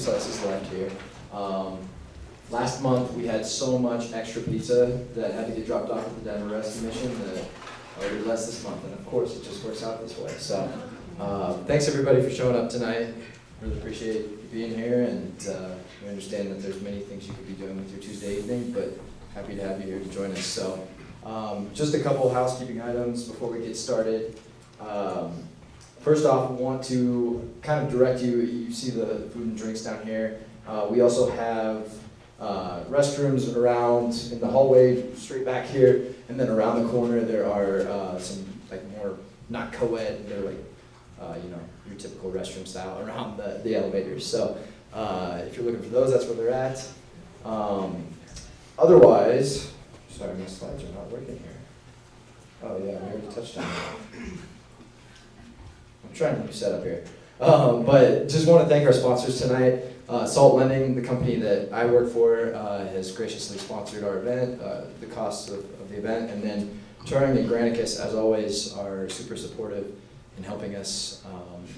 slices left here. Last month we had so much extra pizza that had to get dropped off at the Denver Rescue Mission that ordered less this month, and of course it just works out this way. So thanks everybody for showing up tonight. Really appreciate you being here, and we understand that there's many things you could be doing with your Tuesday evening, but happy to have you here to join us. So just a couple housekeeping items before we get started. First off, I want to kind of direct you, you see the food and drinks down here. We also have restrooms around in the hallway, straight back here, and then around the corner there are some like more, not co-ed, they're like, you know, your typical restroom style around the elevators. So if you're looking for those, that's where they're at. Otherwise, sorry, my slides are not working here. Oh yeah, we already touched on that. I'm trying to new setup here. But just want to thank our sponsors tonight. Salt Lending, the company that I work for, has graciously sponsored our event, the cost of the event, and then Turing and Granicus, as always, are super supportive in helping us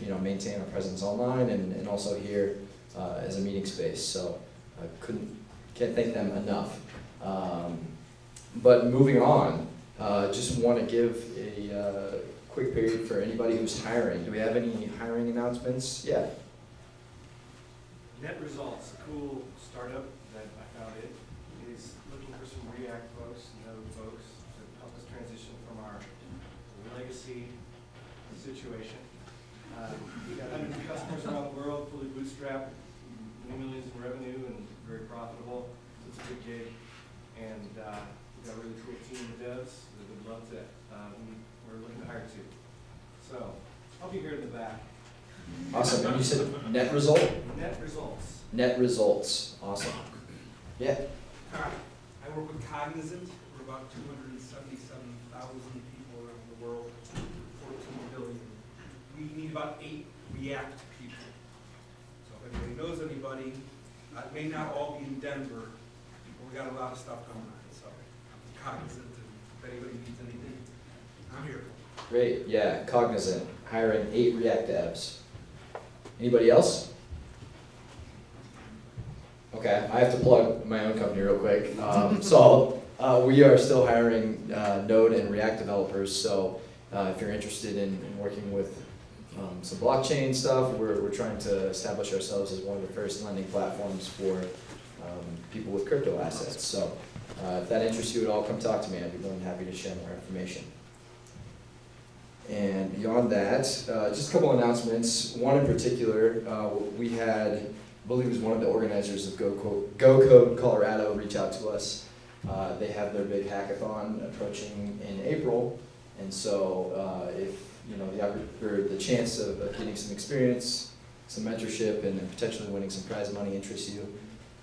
you know, maintain our presence online and also here as a meeting space. So I can't thank them enough. But moving on, just want to give a quick period for anybody who's hiring. Do we have any hiring announcements? Yeah. Net Results, a cool startup that I founded, is looking for some React folks, Node folks, to help us transition from our legacy situation. We've got hundreds of customers around the world, fully bootstrapped, millions in revenue, and very profitable. So it's a good gig. And we've got a really cool team of devs that would love to, we're looking to hire too. So I'll be here in the back. Awesome. And you said net result? Net Results. Net results. Awesome. Yeah. Hi, I work with Cognizant. We're about 277,000 people around the world, 14 billion. We need about 8 React people. So if anybody knows anybody, it may not all be in Denver, but we got a lot of stuff going on. So I'm Cognizant, and if anybody needs anything, I'm here. Great. Yeah. Cognizant. Hiring 8 React devs. Anybody else? Okay, I have to plug my own company real quick. So we are still hiring Node and React developers. So if you're interested in working with some blockchain stuff, we're trying to establish ourselves as one of the first lending platforms for people with crypto assets. So if that interests you at all, come talk to me. I'd be more than happy to share more information. And beyond that, just a couple announcements. One in particular, we had, I believe it was one of the organizers of Go Code Colorado reach out to us. They have their big hackathon approaching in April, and so if you know the chance of getting some experience, some mentorship, and potentially winning some prize money interests you,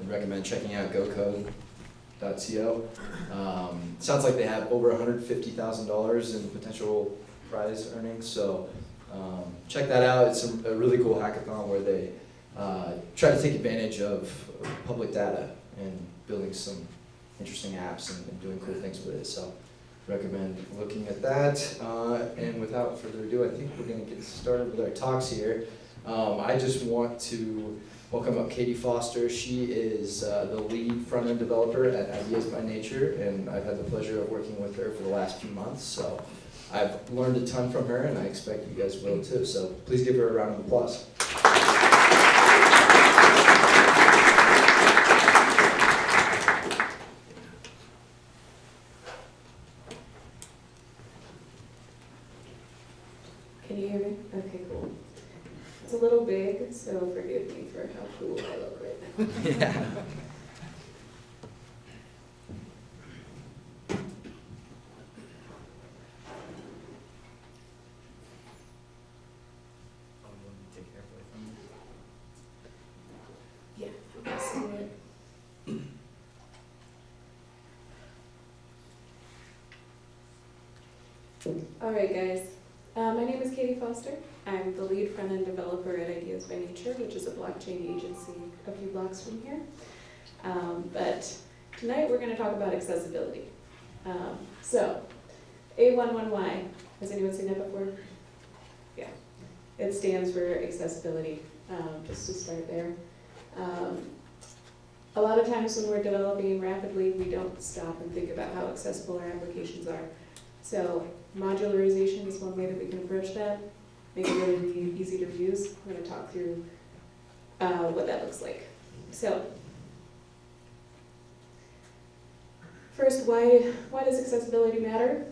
I'd recommend checking out gocode.co. Sounds like they have over $150,000 in potential prize earnings, so check that out. It's a really cool hackathon where they try to take advantage of public data and building some interesting apps and doing cool things with it. So recommend looking at that. And without further ado, I think we're going to get started with our talks here. I just want to welcome up Katie Foster. She is the lead front-end developer at Ideas by Nature, and I've had the pleasure of working with her for the last few months. So I've learned a ton from her, and I expect you guys will too. So please give her a round of applause. Can you hear me? Okay, cool. It's a little big, so forgive me for how cool I look right now. Yeah. Yeah, I'll see it. All right, guys. My name is Katie Foster. I'm the lead front-end developer at Ideas by Nature, which is a blockchain agency a few blocks from here. But tonight we're going to talk about accessibility. So, A11y. Has anyone seen that before? Yeah. It stands for accessibility, just to start there. A lot of times when we're developing rapidly, we don't stop and think about how accessible our applications are. So modularization is one way that we can approach that, make it really easy to use. I'm going to talk through what that looks like. So first, why does accessibility matter?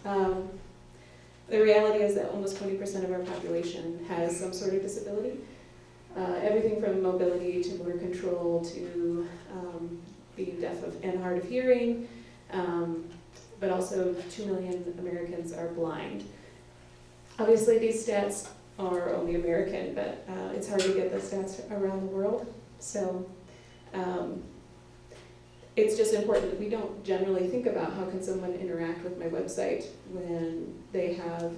The reality is that almost 20% of our population has some sort of disability. Everything from mobility to motor control to being deaf and hard of hearing, but also 2 million Americans are blind. Obviously these stats are only American, but it's hard to get the stats around the world. So it's just important that we don't generally think about how can someone interact with my website when they have,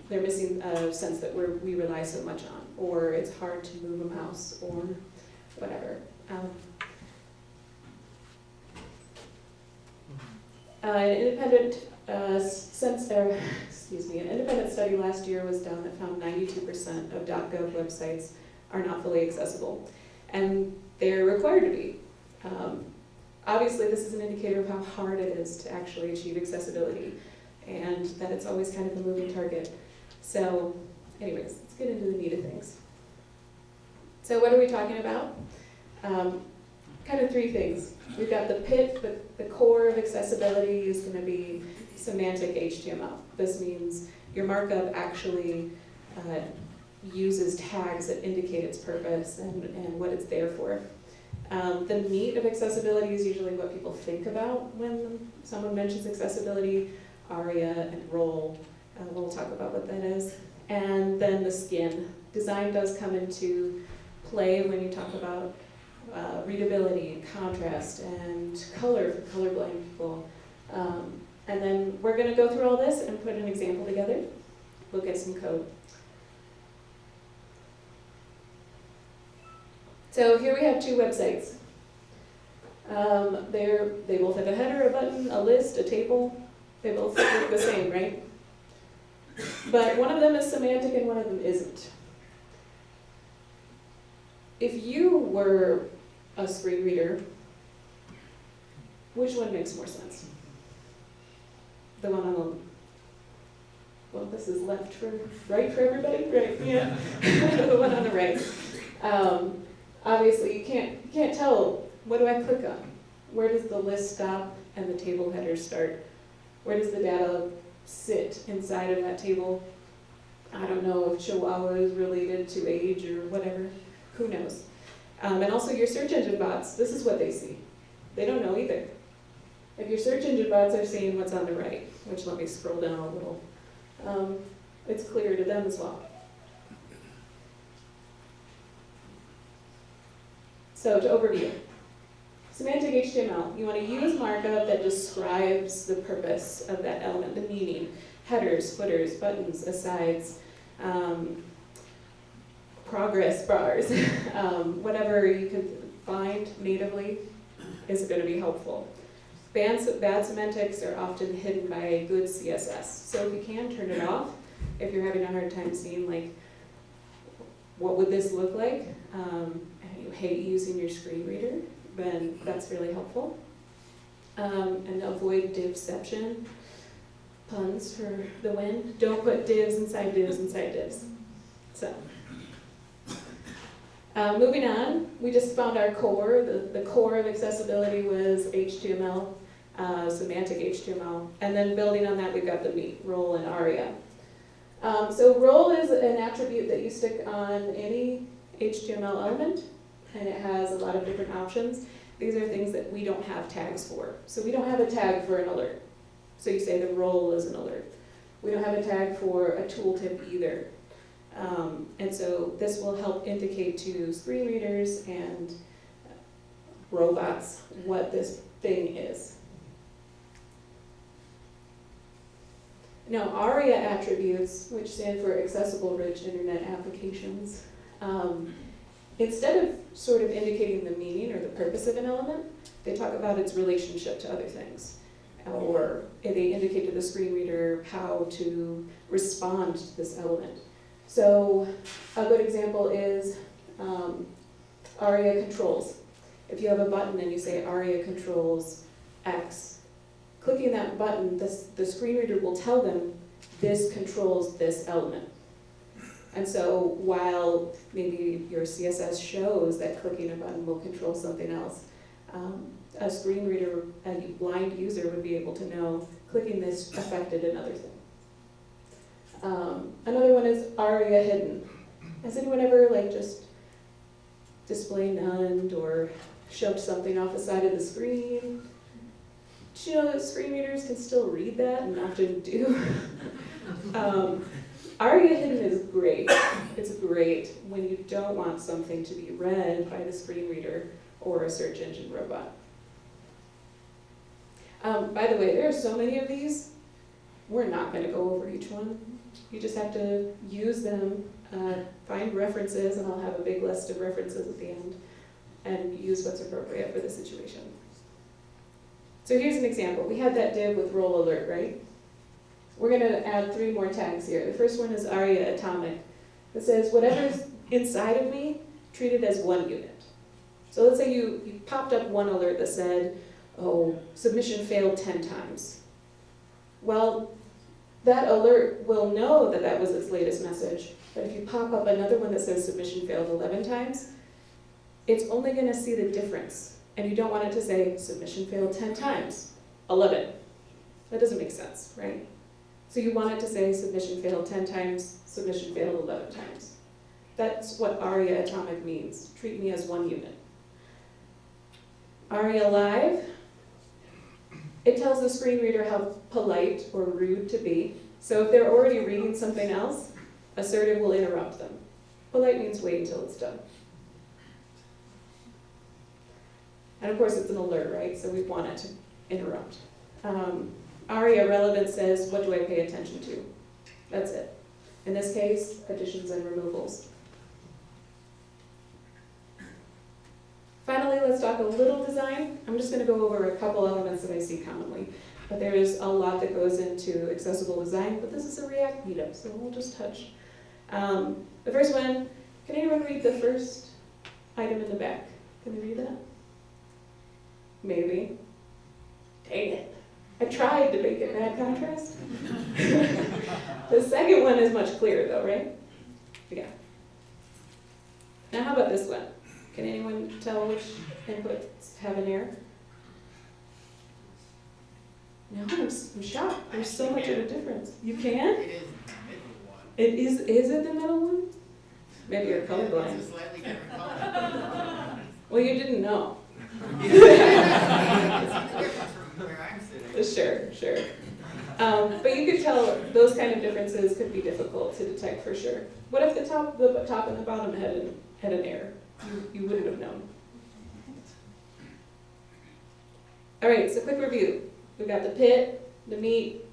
they're missing a sense that we rely so much on, or it's hard to move a mouse, or whatever. An independent an independent study last year was done that found 92% of .gov websites are not fully accessible, and they're required to be. Obviously, this is an indicator of how hard it is to actually achieve accessibility, and that it's always kind of a moving target. So, anyways, let's get into the meat of things. So what are we talking about? Kind of three things. We've got the pit, the core of accessibility is going to be semantic HTML. This means your markup actually uses tags that indicate its purpose and what it's there for. The meat of accessibility is usually what people think about when someone mentions accessibility, ARIA and role. We'll talk about what that is. And then the skin. Design does come into play when you talk about readability and contrast and color for colorblind people. And then we're going to go through all this and put an example together, look at some code. So here we have two websites. They both have a header, a button, a list, a table. They both look the same, right? But one of them is semantic and one of them isn't. If you were a screen reader, which one makes more sense? The one on the, well, this is left for, right for everybody? Right, yeah. The one on the right. Obviously, you can't tell, what do I click on? Where does the list stop and the table header start? Where does the data sit inside of that table? I don't know if Chihuahua is related to age or whatever. Who knows? And also your search engine bots, this is what they see. They don't know either. If your search engine bots are seeing what's on the right, which let me scroll down a little, it's clear to them as well. So to overview, semantic HTML, you want to use markup that describes the purpose of that element, the meaning, headers, footers, buttons, asides, progress bars, whatever you can find natively is going to be helpful. Bad semantics are often hidden by good CSS. So if you can, turn it off. If you're having a hard time seeing, like, what would this look like, and you hate using your screen reader, then that's really helpful. And avoid divception, puns for the win. Don't put divs inside divs inside divs. So, moving on, we just found our core. The core of accessibility was HTML, semantic HTML. And then building on that, we've got the meat, role and ARIA. So role is an attribute that you stick on any HTML element, and it has a lot of different options. These are things that we don't have tags for. So we don't have a tag for an alert. So you say the role is an alert. We don't have a tag for a tooltip either. And so this will help indicate to screen readers and robots what this thing is. Now, ARIA attributes, which stand for Accessible Rich Internet Applications, instead of sort of indicating the meaning or the purpose of an element, they talk about its relationship to other things. Or they indicate to the screen reader how to respond to this element. So a good example is ARIA controls. If you have a button and you say ARIA controls X, clicking that button, the screen reader will tell them this controls this element. And so while maybe your CSS shows that clicking a button will control something else, a screen reader, a blind user would be able to know clicking this affected another thing. Another one is ARIA hidden. Has anyone ever just display none or shoved something off the side of the screen? Did you know that screen readers can still read that and often do? ARIA hidden is great. It's great when you don't want something to be read by the screen reader or a search engine robot. By the way, there are so many of these. We're not going to go over each one. You just have to use them, find references, and I'll have a big list of references at the end, and use what's appropriate for the situation. So here's an example. We had that div with roll alert, right? We're going to add 3 more tags here. The first one is ARIA atomic. It says whatever's inside of me, treat it as 1 unit. So let's say you popped up one alert that said, oh, submission failed 10 times. Well, that alert will know that that was its latest message. But if you pop up another one that says submission failed 11 times, it's only going to see the difference. And you don't want it to say submission failed 10 times, 11. That doesn't make sense, right? So you want it to say submission failed 10 times, submission failed 11 times. That's what ARIA atomic means. Treat me as 1 unit. ARIA live. It tells the screen reader how polite or rude to be. So if they're already reading something else, assertive will interrupt them. Polite means wait until it's done. And of course it's an alert, right? So we want it to interrupt. ARIA relevant says, what do I pay attention to? That's it. In this case, additions and removals. Finally, let's talk a little design. I'm just going to go over a couple elements that I see commonly. But there's a lot that goes into accessible design, but this is a React meetup, so we'll just touch. The first one, can anyone read the first item in the back? Can they read that? Maybe. Dang it. I tried to make it bad contrast. The second one is much clearer though, right? Yeah. Now how about this one? Can anyone tell which inputs have an error? No, I'm shocked. There's so much of a difference. You can? It is the middle one. It is it the middle one? Maybe you're colorblind. It's a slightly different color. Well, you didn't know. It's different from where I'm sitting. Sure. But you could tell those kind of differences could be difficult to detect for sure. What if the top and the bottom had an error? You wouldn't have known. All right, so quick review. We've got the pit, the meat,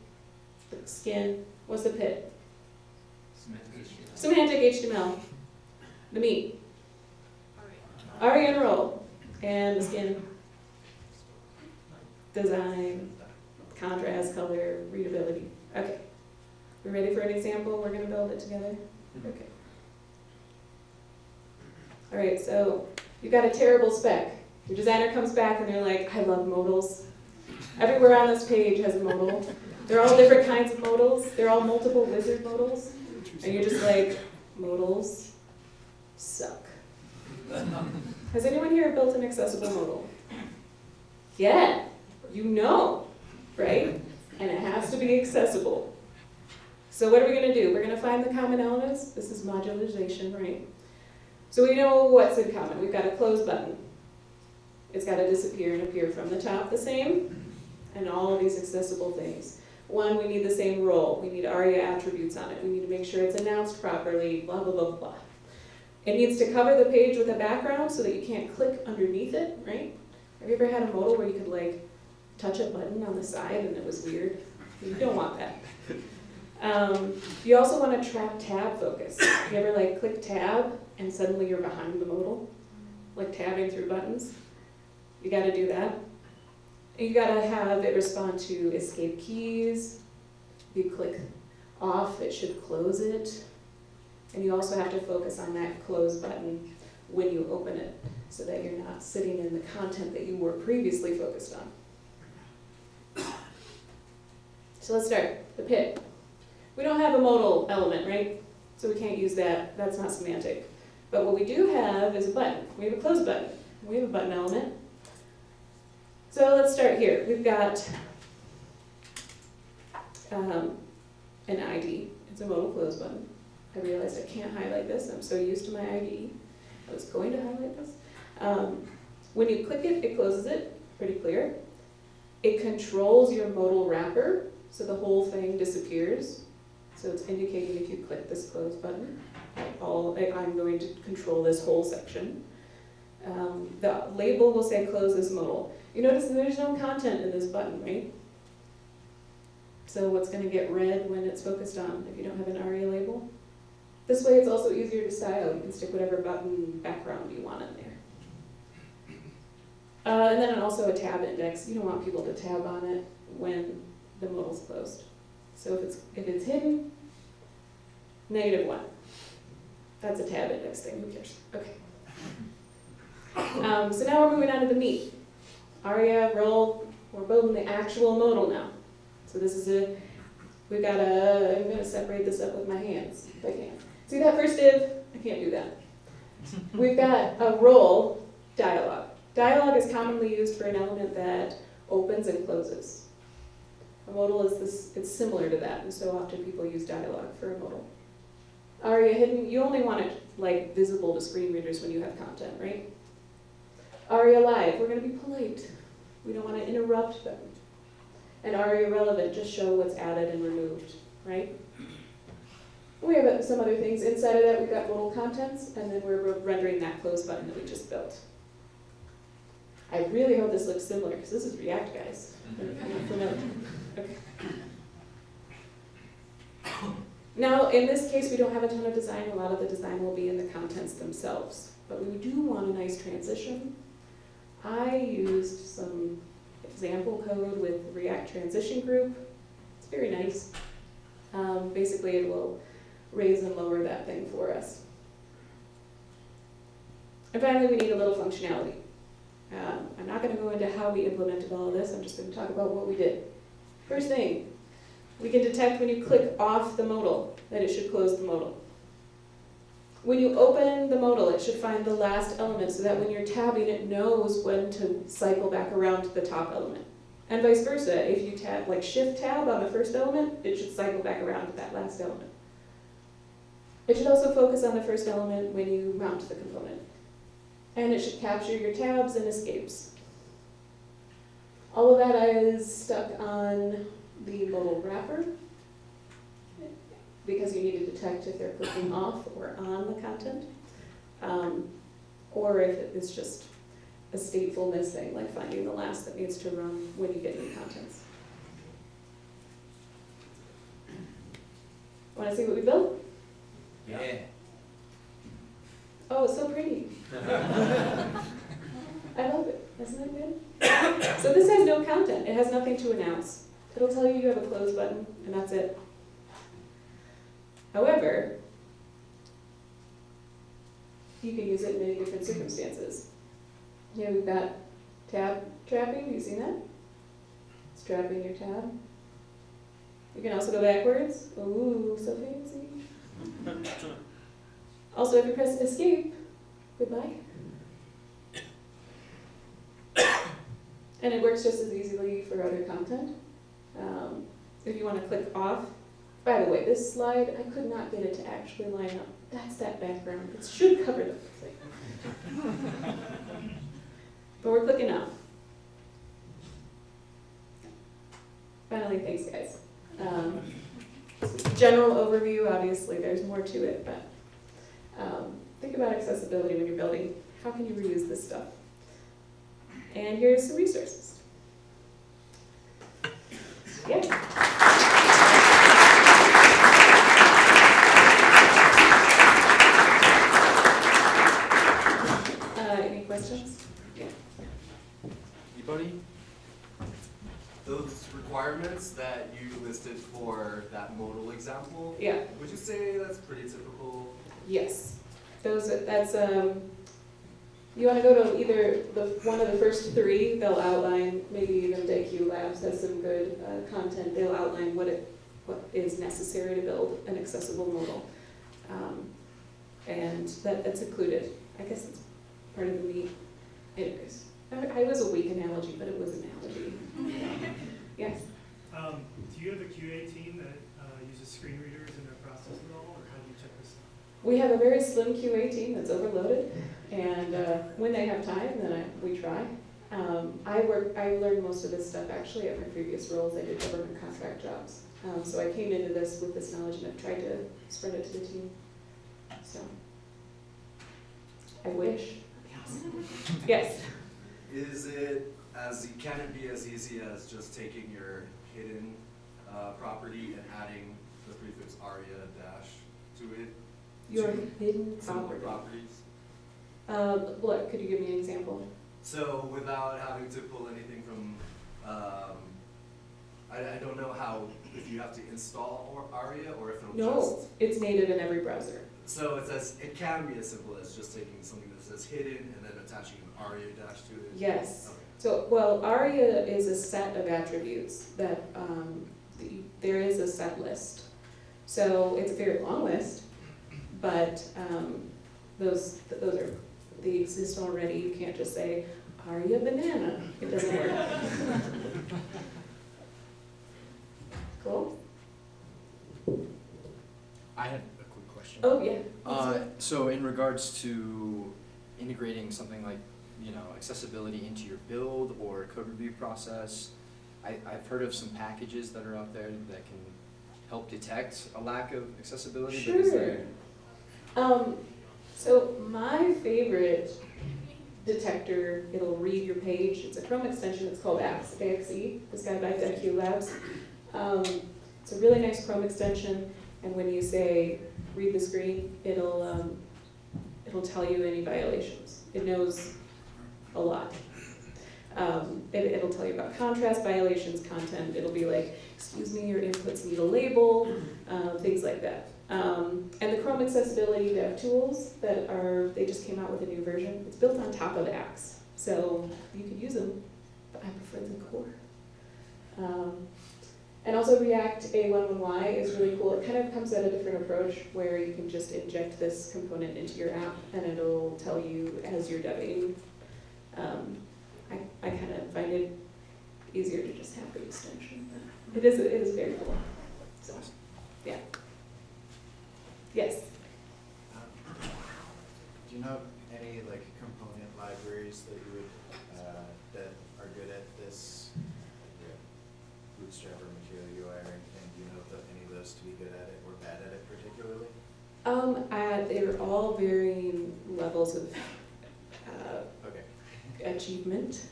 the skin. What's the pit? Semantic HTML. The meat. ARIA and roll. And the skin. Design, contrast, color, readability. Okay. We ready for an example? We're going to build it together? Okay. All right, so you've got a terrible spec. Your designer comes back and they're like, I love modals. Everywhere on this page has a modal. They're all different kinds of modals. They're all multiple wizard modals. And you're just like, modals suck. Has anyone here built an accessible modal? Yeah, you know, right? And it has to be accessible. So what are we going to do? We're going to find the common elements. This is modularization, right? So we know what's in common. We've got a close button. It's got to disappear and appear from the top the same, and all of these accessible things. One, we need the same role. We need ARIA attributes on it. We need to make sure it's announced properly, blah, blah, blah, blah. It needs to cover the page with a background so that you can't click underneath it, right? Have you ever had a modal where you could like touch a button on the side and it was weird? You don't want that. You also want to track tab focus. You ever like click tab and suddenly you're behind the modal? Like tabbing through buttons? You got to do that. And you got to have it respond to escape keys. If you click off, it should close it. And you also have to focus on that close button when you open it. so that you're not sitting in the content that you were previously focused on. So let's start, the pit. We don't have a modal element, right? So we can't use that, that's not semantic. But what we do have is a button. We have a close button. We have a button element. So let's start here. We've got an ID. It's a modal close button. I realized I can't highlight this. I'm so used to my ID. I was going to highlight this. When you click it, it closes it. Pretty clear. It controls your modal wrapper, so the whole thing disappears. So it's indicating if you click this close button, I'm going to control this whole section. The label will say close this modal. You notice there's no content in this button, right? So what's going to get red when it's focused on if you don't have an ARIA label? This way it's also easier to style. You can stick whatever button background you want in there. And then also a tab index. You don't want people to tab on it when the modal's closed. So if it's hidden, -1. That's a tab index thing, who cares? Okay. So now we're moving on to the meat. ARIA, role, we're building the actual modal now. So this is I'm going to separate this up with my hands, if I can. See that first div? I can't do that. We've got a role dialog. Dialog is commonly used for an element that opens and closes. A modal is this, it's similar to that, and so often people use dialog for a modal. ARIA hidden, you only want it like visible to screen readers when you have content, right? ARIA live, we're going to be polite. We don't want to interrupt them. And ARIA relevant, just show what's added and removed, right? We have some other things. Inside of that, we've got modal contents, and then we're rendering that close button that we just built. I really hope this looks similar, because this is React, guys. Okay. Now, in this case, we don't have a ton of design. A lot of the design will be in the contents themselves. But we do want a nice transition. I used some example code with React Transition Group. It's very nice. Basically, it will raise and lower that thing for us. And finally, we need a little functionality. I'm not going to go into how we implemented all of this. I'm just going to talk about what we did. First thing, we can detect when you click off the modal that it should close the modal. When you open the modal, it should find the last element so that when you're tabbing, it knows when to cycle back around to the top element. And vice versa, if you tab, like shift tab on the first element, it should cycle back around to that last element. It should also focus on the first element when you mount the component. And it should capture your tabs and escapes. All of that is stuck on the modal wrapper, because you need to detect if they're clicking off or on the content, or if it's just a statefulness thing, like finding the last that needs to run when you get new contents. Want to see what we built? Yeah. Oh, it's so pretty. I love it. Isn't it good? So this has no content. It has nothing to announce. It'll tell you you have a close button, and that's it. However, you can use it in many different circumstances. Here we've got tab trapping. Have you seen that? It's trapping your tab. You can also go backwards. Ooh, so fancy. Also, if you press escape, goodbye. And it works just as easily for other content. If you want to click off, by the way, this slide, I could not get it to actually line up. That's that background. It should cover the thing. But we're clicking off. Finally, thanks guys. General overview, obviously there's more to it, but think about accessibility when you're building. How can you reuse this stuff? And here's some resources. Yeah. Any questions? Yeah. Anybody? Those requirements that you listed for that modal example, Yeah. would you say that's pretty typical? Yes. That's You want to go to either one of the first three, they'll outline, maybe even DayQ Labs has some good content, they'll outline what is necessary to build an accessible modal. And that's included. I guess it's part of the meat. Anyways, I was a weak analogy, but it was an analogy. Yes? Do you have a QA team that uses screen readers in their process at all, or how do you check this out? We have a very slim QA team that's overloaded, and when they have time, then we try. I learned most of this stuff actually at my previous roles. I did government contract jobs. So I came into this with this knowledge and I've tried to spread it to the team. So, I wish. Yes? Can it be as easy as just taking your hidden property and adding the prefix aria dash to it? Your hidden Similar property. properties? What, could you give me an example? So without having to pull anything from, I don't know how, if you have to install aria or if it'll No, it's native in every browser. So it can be as simple as just taking something that says hidden and then attaching an aria dash to it? Yes. Okay. So, well, aria is a set of attributes that there is a set list. So it's a very long list, but those are, they exist already. You can't just say aria banana. It doesn't work. Cool. I had a quick question. Oh yeah. So in regards to integrating something like, accessibility into your build or code review process, I've heard of some packages that are out there that can help detect a lack of accessibility. But is Sure. there... So my favorite detector, it'll read your page. It's a Chrome extension. It's called AXE. This guy by DayQ Labs. It's a really nice Chrome extension, and when you say read the screen, it'll tell you any violations. It knows a lot. It'll tell you about contrast violations, content. It'll be like, excuse me, your inputs need a label, things like that. And the Chrome accessibility dev tools they just came out with a new version. It's built on top of AXE, so you could use them, but I prefer the core. And also React A11y is really cool. It kind of comes at a different approach where you can just inject this component into your app and it'll tell you as you're debbing. I kind of find it easier to just have the extension. It is very cool. So, yeah. Yes? Do you know any component libraries that you would that are good at this? Bootstrap or Material UI or anything? Do you know if any of those to be good at it or bad at it particularly? They're all varying levels of Okay. achievement.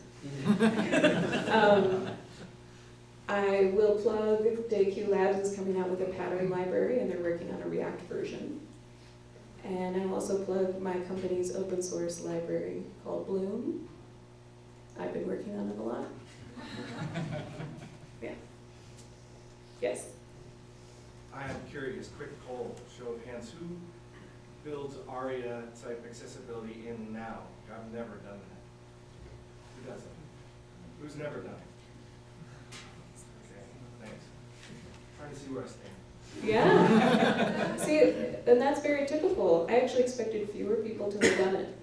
I will plug DayQ Labs is coming out with a pattern library and they're working on a React version. And I'll also plug my company's open source library called Bloom. I've been working on it a lot. Yeah. Yes. I am curious, quick poll, show of hands, who builds ARIA type accessibility in now? I've never done that. Who does it? Who's never done it? Okay, thanks. Trying to see where I stand. Yeah. See, and that's very typical. I actually expected fewer people to have done it.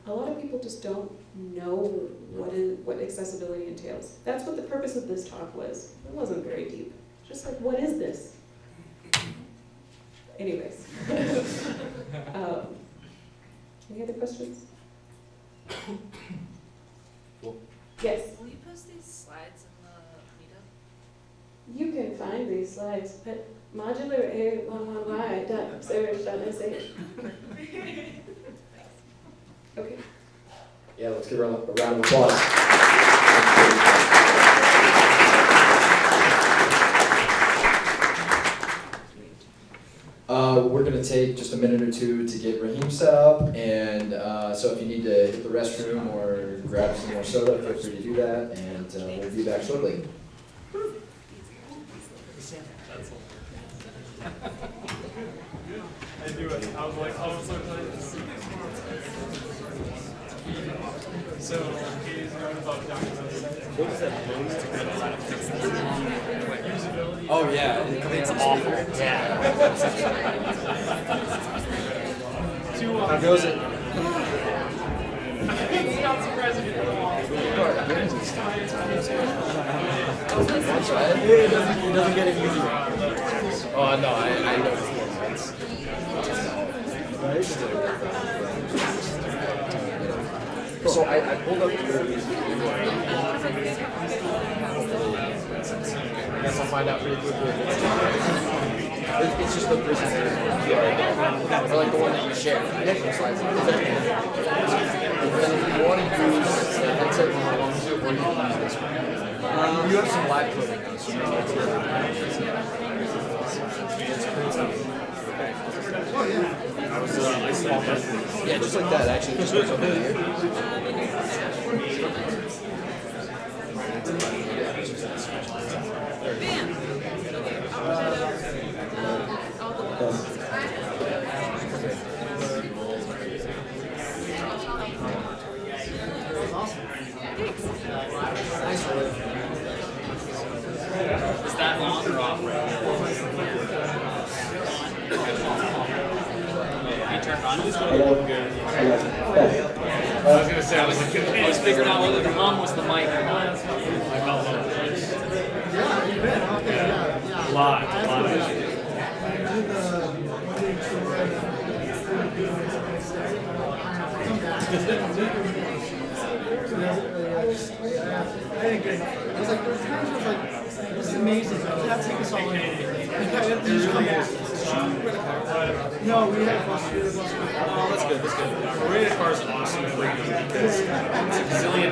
A lot of people just don't know what accessibility entails. That's what the purpose of this talk was. It wasn't very deep. Just like, what is this? Anyways. Any other questions? Cool. Yes. Will you post these slides in the meetup? You can find these slides at modularizing.search.sh. Okay. Yeah, let's give her a round of applause. We're going to take just a minute or two to get Rahim set up, and so if you need to hit the restroom or grab some more soda, feel free to do that, and we'll be back shortly. I do it. I was like, So, is there about usability? Oh, yeah, it's awful. Yeah. How goes it? It's not surprising at all. It doesn't get any easier. Oh, no, I noticed it. So I pulled up your. I guess I'll find out pretty quickly. It's just the presenter QR, or like the one that you share. I have some slides. And then if you want to use the headset you want to, or you can use this one. You have some live coding now, so yeah, just like that actually. Just goes over here. Is that on or off? You turned on? I was gonna say, I was figuring out whether the hum was the mic or not. I felt a little close. Live. I was like, there's times I was like, this is amazing. I can't take this all in. I have to just come back. No, we had a bus. Oh, That's good. A rated car is an awesome freedom because it's $1 zillion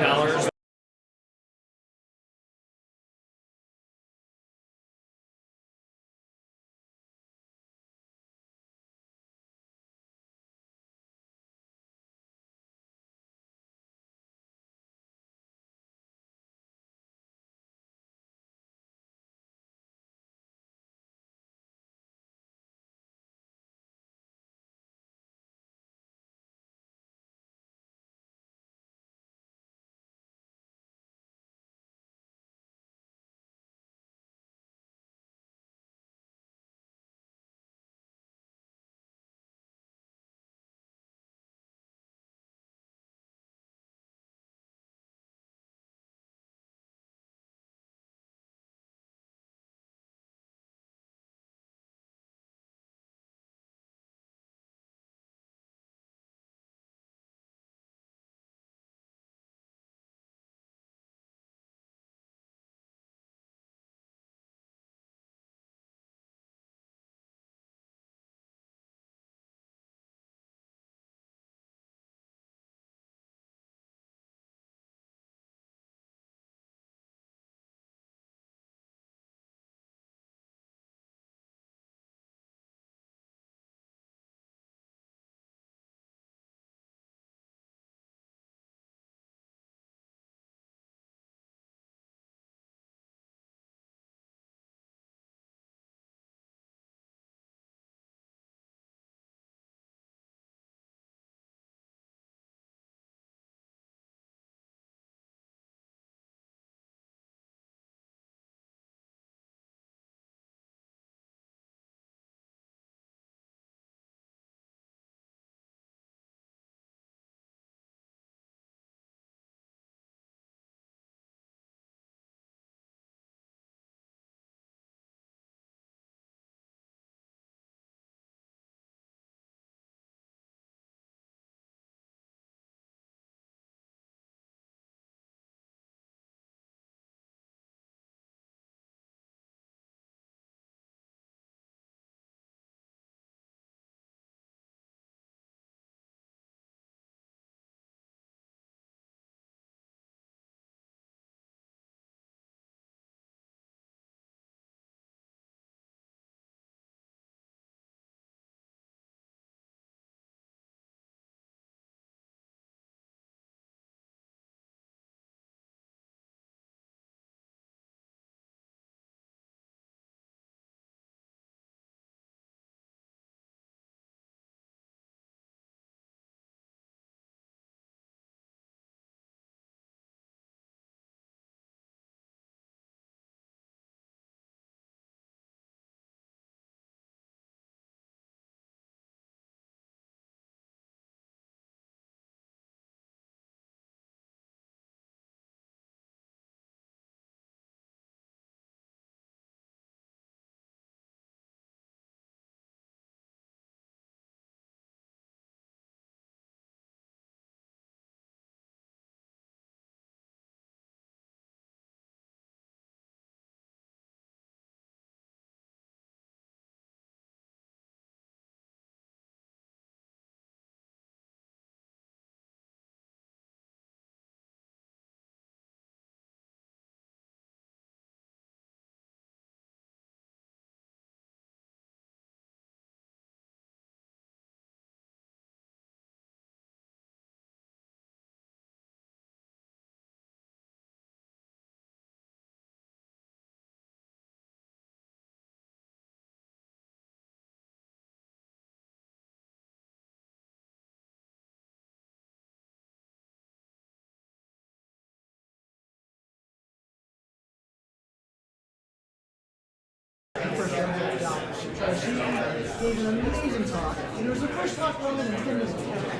She gave an amazing talk. And it was the first talk Roman attended with Kevin.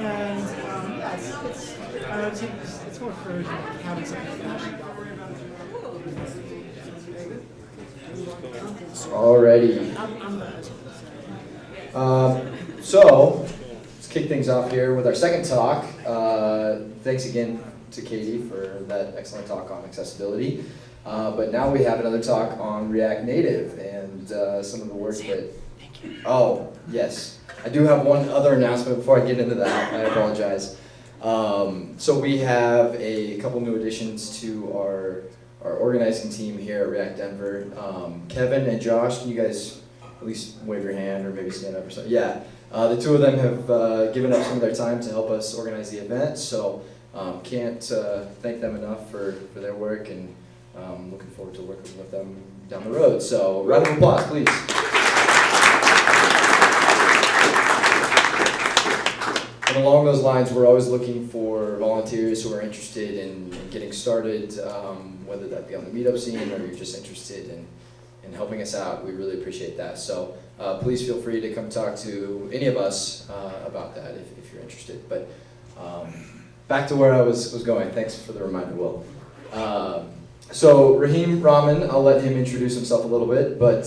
And yeah, I would say it's more encouraging having something passionate about. Alrighty. So, let's kick things off here with our second talk. Thanks again to Katie for that excellent talk on accessibility. But now we have another talk on React Native and some of the work that... Oh, yes. I do have one other announcement before I get into that. I apologize. So we have a couple new additions to our organizing team here at React Denver. Kevin and Josh, can you guys at least wave your hand or maybe stand up or something? Yeah, the two of them have given up some of their time to help us organize the event, so can't thank them enough for their work, and looking forward to working with them down the road. So round of applause, please. And along those lines, we're always looking for volunteers who are interested in getting started, whether that be on the meetup scene or you're just interested in helping us out. We really appreciate that. So please feel free to come talk to any of us about that if you're interested. But back to where I was going. Thanks for the reminder, Will. So Rahman, I'll let him introduce himself a little bit, but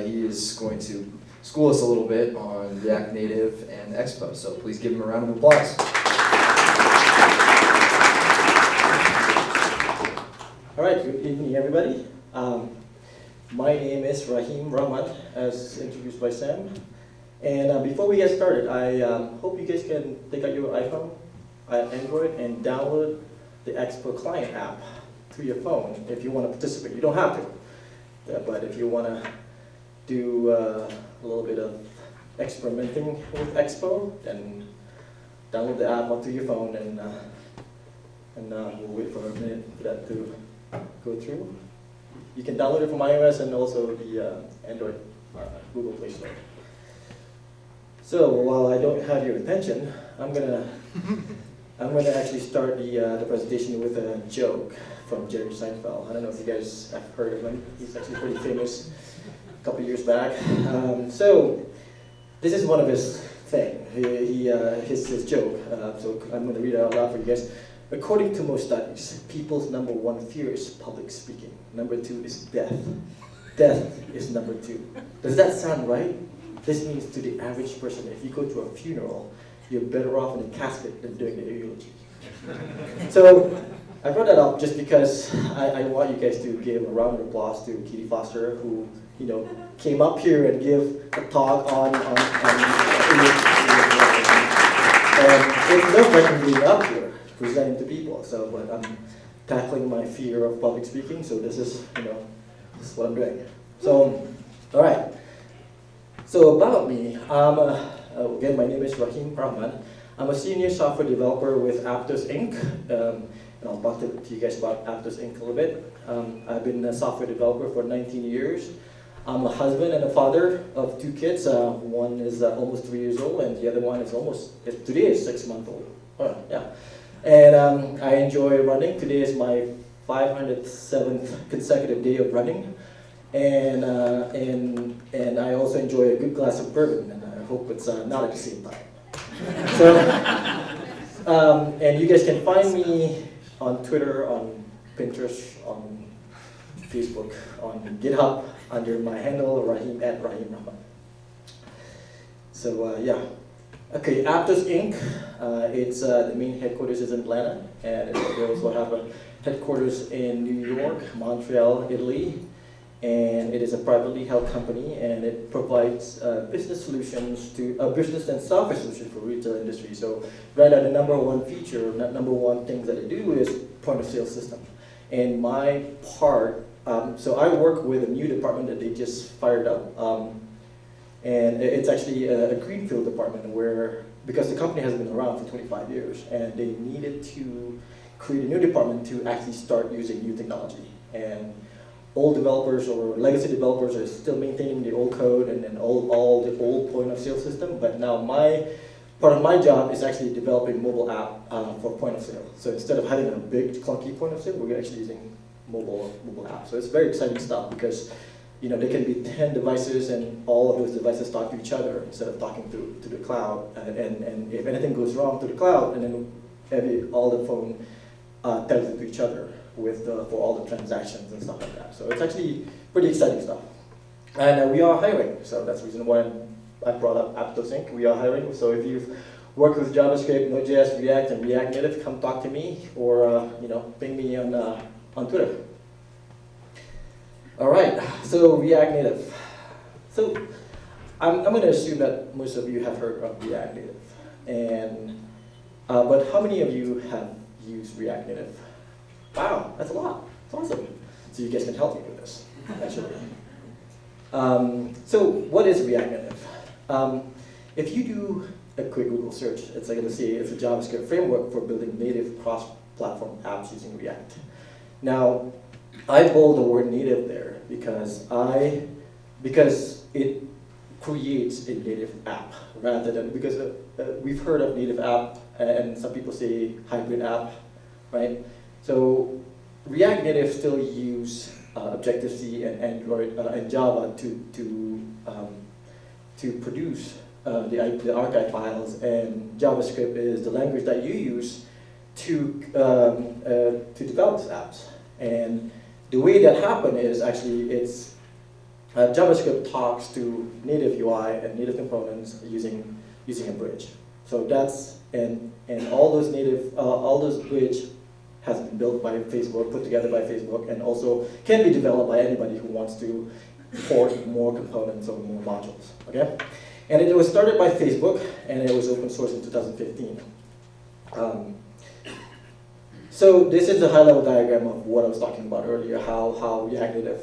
he is going to school us a little bit on React Native and Expo. So please give him a round of applause. All right, good evening, everybody. My name is Rahman, as introduced by Sam. And before we get started, I hope you guys can take out your iPhone, Android, and download the Expo client app to your phone if you want to participate. You don't have to, but if you want to do a little bit of experimenting with Expo, then download the app onto your phone, and we'll wait for a minute for that to go through. You can download it from iOS and also the Android Google Play Store. So while I don't have your attention, I'm gonna actually start the presentation with a joke from Jerry Seinfeld. I don't know if you guys have heard of him. He's actually pretty famous a couple years back. So this is one of his thing. His joke. So I'm going to read it out loud for you guys. According to most studies, people's number one fear is public speaking. Number two is death. Death is number two. Does that sound right? This means to the average person, if you go to a funeral, you're better off in a casket than doing the eulogy. So I brought that up just because I want you guys to give a round of applause to Katie Foster, who came up here and gave a talk on it's nerve-wracking being up here presenting to people. So, but I'm tackling my fear of public speaking. So this is what I'm doing. So, all right. So about me, again, my name is Rahman. I'm a senior software developer with Aptos Inc. And I'll talk to you guys about Aptos Inc. a little bit. I've been a software developer for 19 years. I'm a husband and a father of two kids. One is almost 3 years old, and the other one is today is 6 months old. Oh, yeah. And I enjoy running. Today is my 507th consecutive day of running. And I also enjoy a good glass of bourbon, and I hope it's not at the same time. So, and you guys can find me on Twitter, on Pinterest, on Facebook, on GitHub under my handle Rahim @Rahim. So yeah, okay. Aptos Inc. It's the main headquarters is in Atlanta, and we also have a headquarters in New York, Montreal, Italy. And it is a privately held company, and it provides business solutions business and software solutions for retail industry. So right now, the number one feature, number one thing that I do is point of sale system. And my part, so I work with a new department that they just fired up, and it's actually a greenfield department because the company has been around for 25 years, and they needed to create a new department to actually start using new technology. And old developers or legacy developers are still maintaining the old code and then all the old point of sale system. But now part of my job is actually developing mobile app for point of sale. So instead of having a big clunky point of sale, we're actually using mobile app. So it's very exciting stuff because there can be 10 devices and all of those devices talk to each other instead of talking to the cloud. And if anything goes wrong to the cloud, and then all the phone tells it to each other for all the transactions and stuff like that. So it's actually pretty exciting stuff. And we are hiring, so that's the reason why I brought up AptoSync. We are hiring, so if you've worked with JavaScript, Node.js, React, and React Native, come talk to me, or ping me on Twitter. All right, so React Native. So I'm going to assume that most of you have heard of React Native, but how many of you have used React Native? Wow, that's a lot. That's awesome. So you guys can help me with this, actually. So what is React Native? If you do a quick Google search, it's like, let's say it's a JavaScript framework for building native cross-platform apps using React. Now, I bold the word native there because it creates a native app rather than, because we've heard of native app and some people say hybrid app, right? So React Native still use Objective-C and Android and Java to produce the archive files, and JavaScript is the language that you use to develop these apps. And the way that happened is actually JavaScript talks to native UI and native components using a bridge. So that's and all those bridge has been built by Facebook, put together by Facebook, and also can be developed by anybody who wants to port more components or more modules. Okay, and it was started by Facebook, and it was open source in 2015. So this is a high-level diagram of what I was talking about earlier, how React Native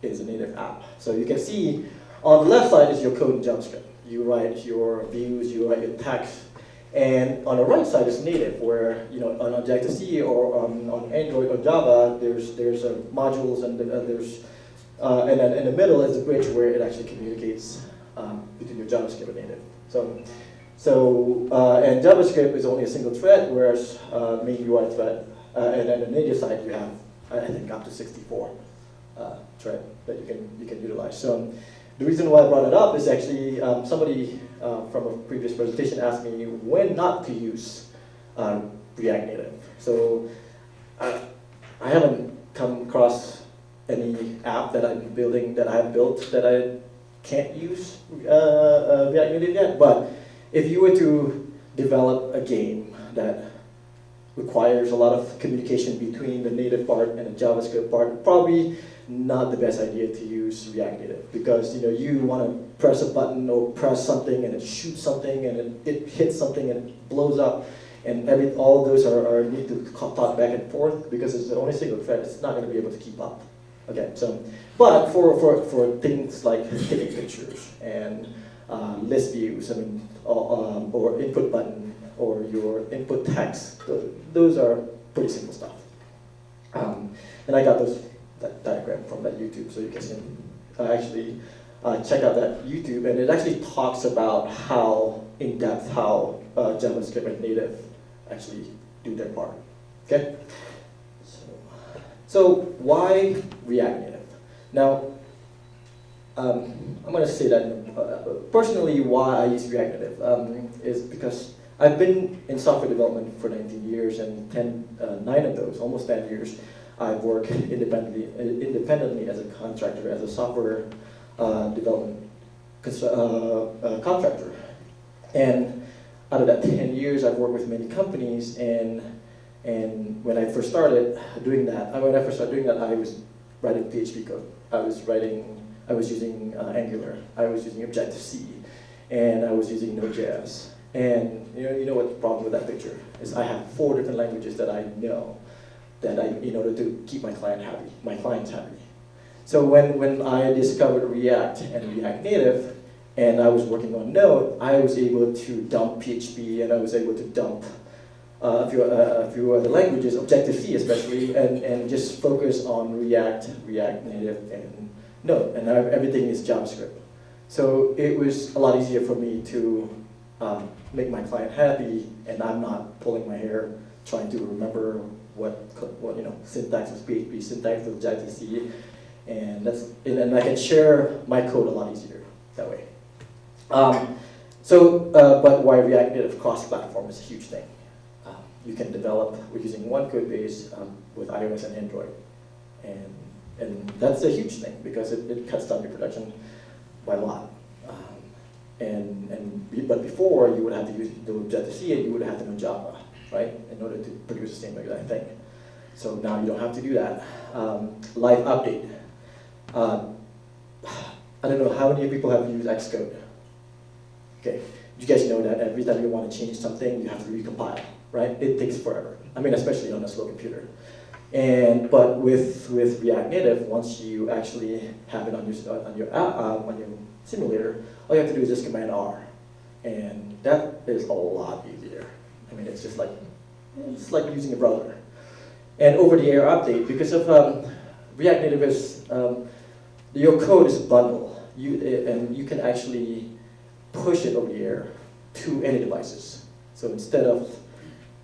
is a native app. So you can see on the left side is your code in JavaScript. You write your views, you write your text, and on the right side is native, where on Objective-C or on Android or Java, there's modules and and then in the middle is the bridge where it actually communicates between your JavaScript and native. And JavaScript is only a single thread, whereas main UI thread, and then the native side you have, I think, up to 64 thread that you can utilize. So the reason why I brought it up is actually somebody from a previous presentation asked me when not to use React Native. So I haven't come across any app that I'm building, that I've built, that I can't use React Native yet. But if you were to develop a game that requires a lot of communication between the native part and the JavaScript part, probably not the best idea to use React Native, because you want to press a button or press something and it shoots something and it hits something and it blows up, and all of those are need to talk back and forth because it's only single thread. It's not going to be able to keep up. Okay, so but for things like taking pictures and list views, or input button or your input text, those are pretty simple stuff. And I got that diagram from that YouTube, so you guys can actually check out that YouTube, and it actually talks about how in depth how JavaScript and native actually do their part. Okay, so why React Native? Now, I'm going to say that personally, why I use React Native is because I've been in software development for 19 years, and 9 of those, almost 10 years, I've worked independently as a contractor, as a software development contractor. And out of that 10 years, I've worked with many companies, and when I first started doing that, I was writing PHP code. I was using Angular. I was using Objective-C, and I was using Node.js. And you know what the problem with that picture is? I have 4 different languages that I know in order to keep my clients happy. So when I discovered React and React Native, and I was working on Node, I was able to dump PHP, and I was able to dump a few other languages, Objective-C especially, and just focus on React Native, and Node, and everything is JavaScript. So it was a lot easier for me to make my client happy, and I'm not pulling my hair trying to remember what syntax was PHP, syntax was Objective-C, And and I can share my code a lot easier that way. But why React Native cross-platform is a huge thing. You can develop, we're using one code base with iOS and Android. And that's a huge thing because it cuts down your production by a lot. But before, you would have to use the Objective-C and you would have to know Java, right, in order to produce the same exact thing. So now you don't have to do that. Live update. I don't know how many people have used Xcode. Okay, you guys know that every time you want to change something, you have to recompile, right? It takes forever. I mean, especially on a slow computer. But with React Native, once you actually have it on your simulator, all you have to do is just Command R, and that is a lot easier. I mean, it's like using a browser. And over-the-air update, because of React Native is your code is a bundle, and you can actually push it over the air to any devices. So instead of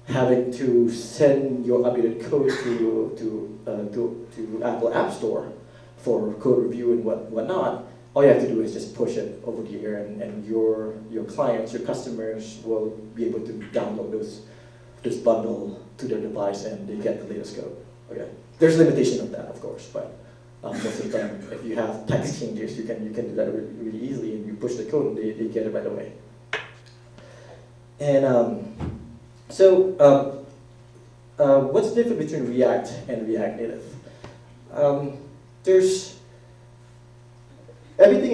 having to send your updated code to Apple App Store for code review and whatnot, all you have to do is just push it over the air, and your clients, your customers will be able to download this bundle to their device, and they get the latest code. Okay, there's a limitation of that, of course, but most of the time, if you have text changes, you can do that really easily, and you push the code, and they get it right away. And what's the difference between React and React Native? There's everything.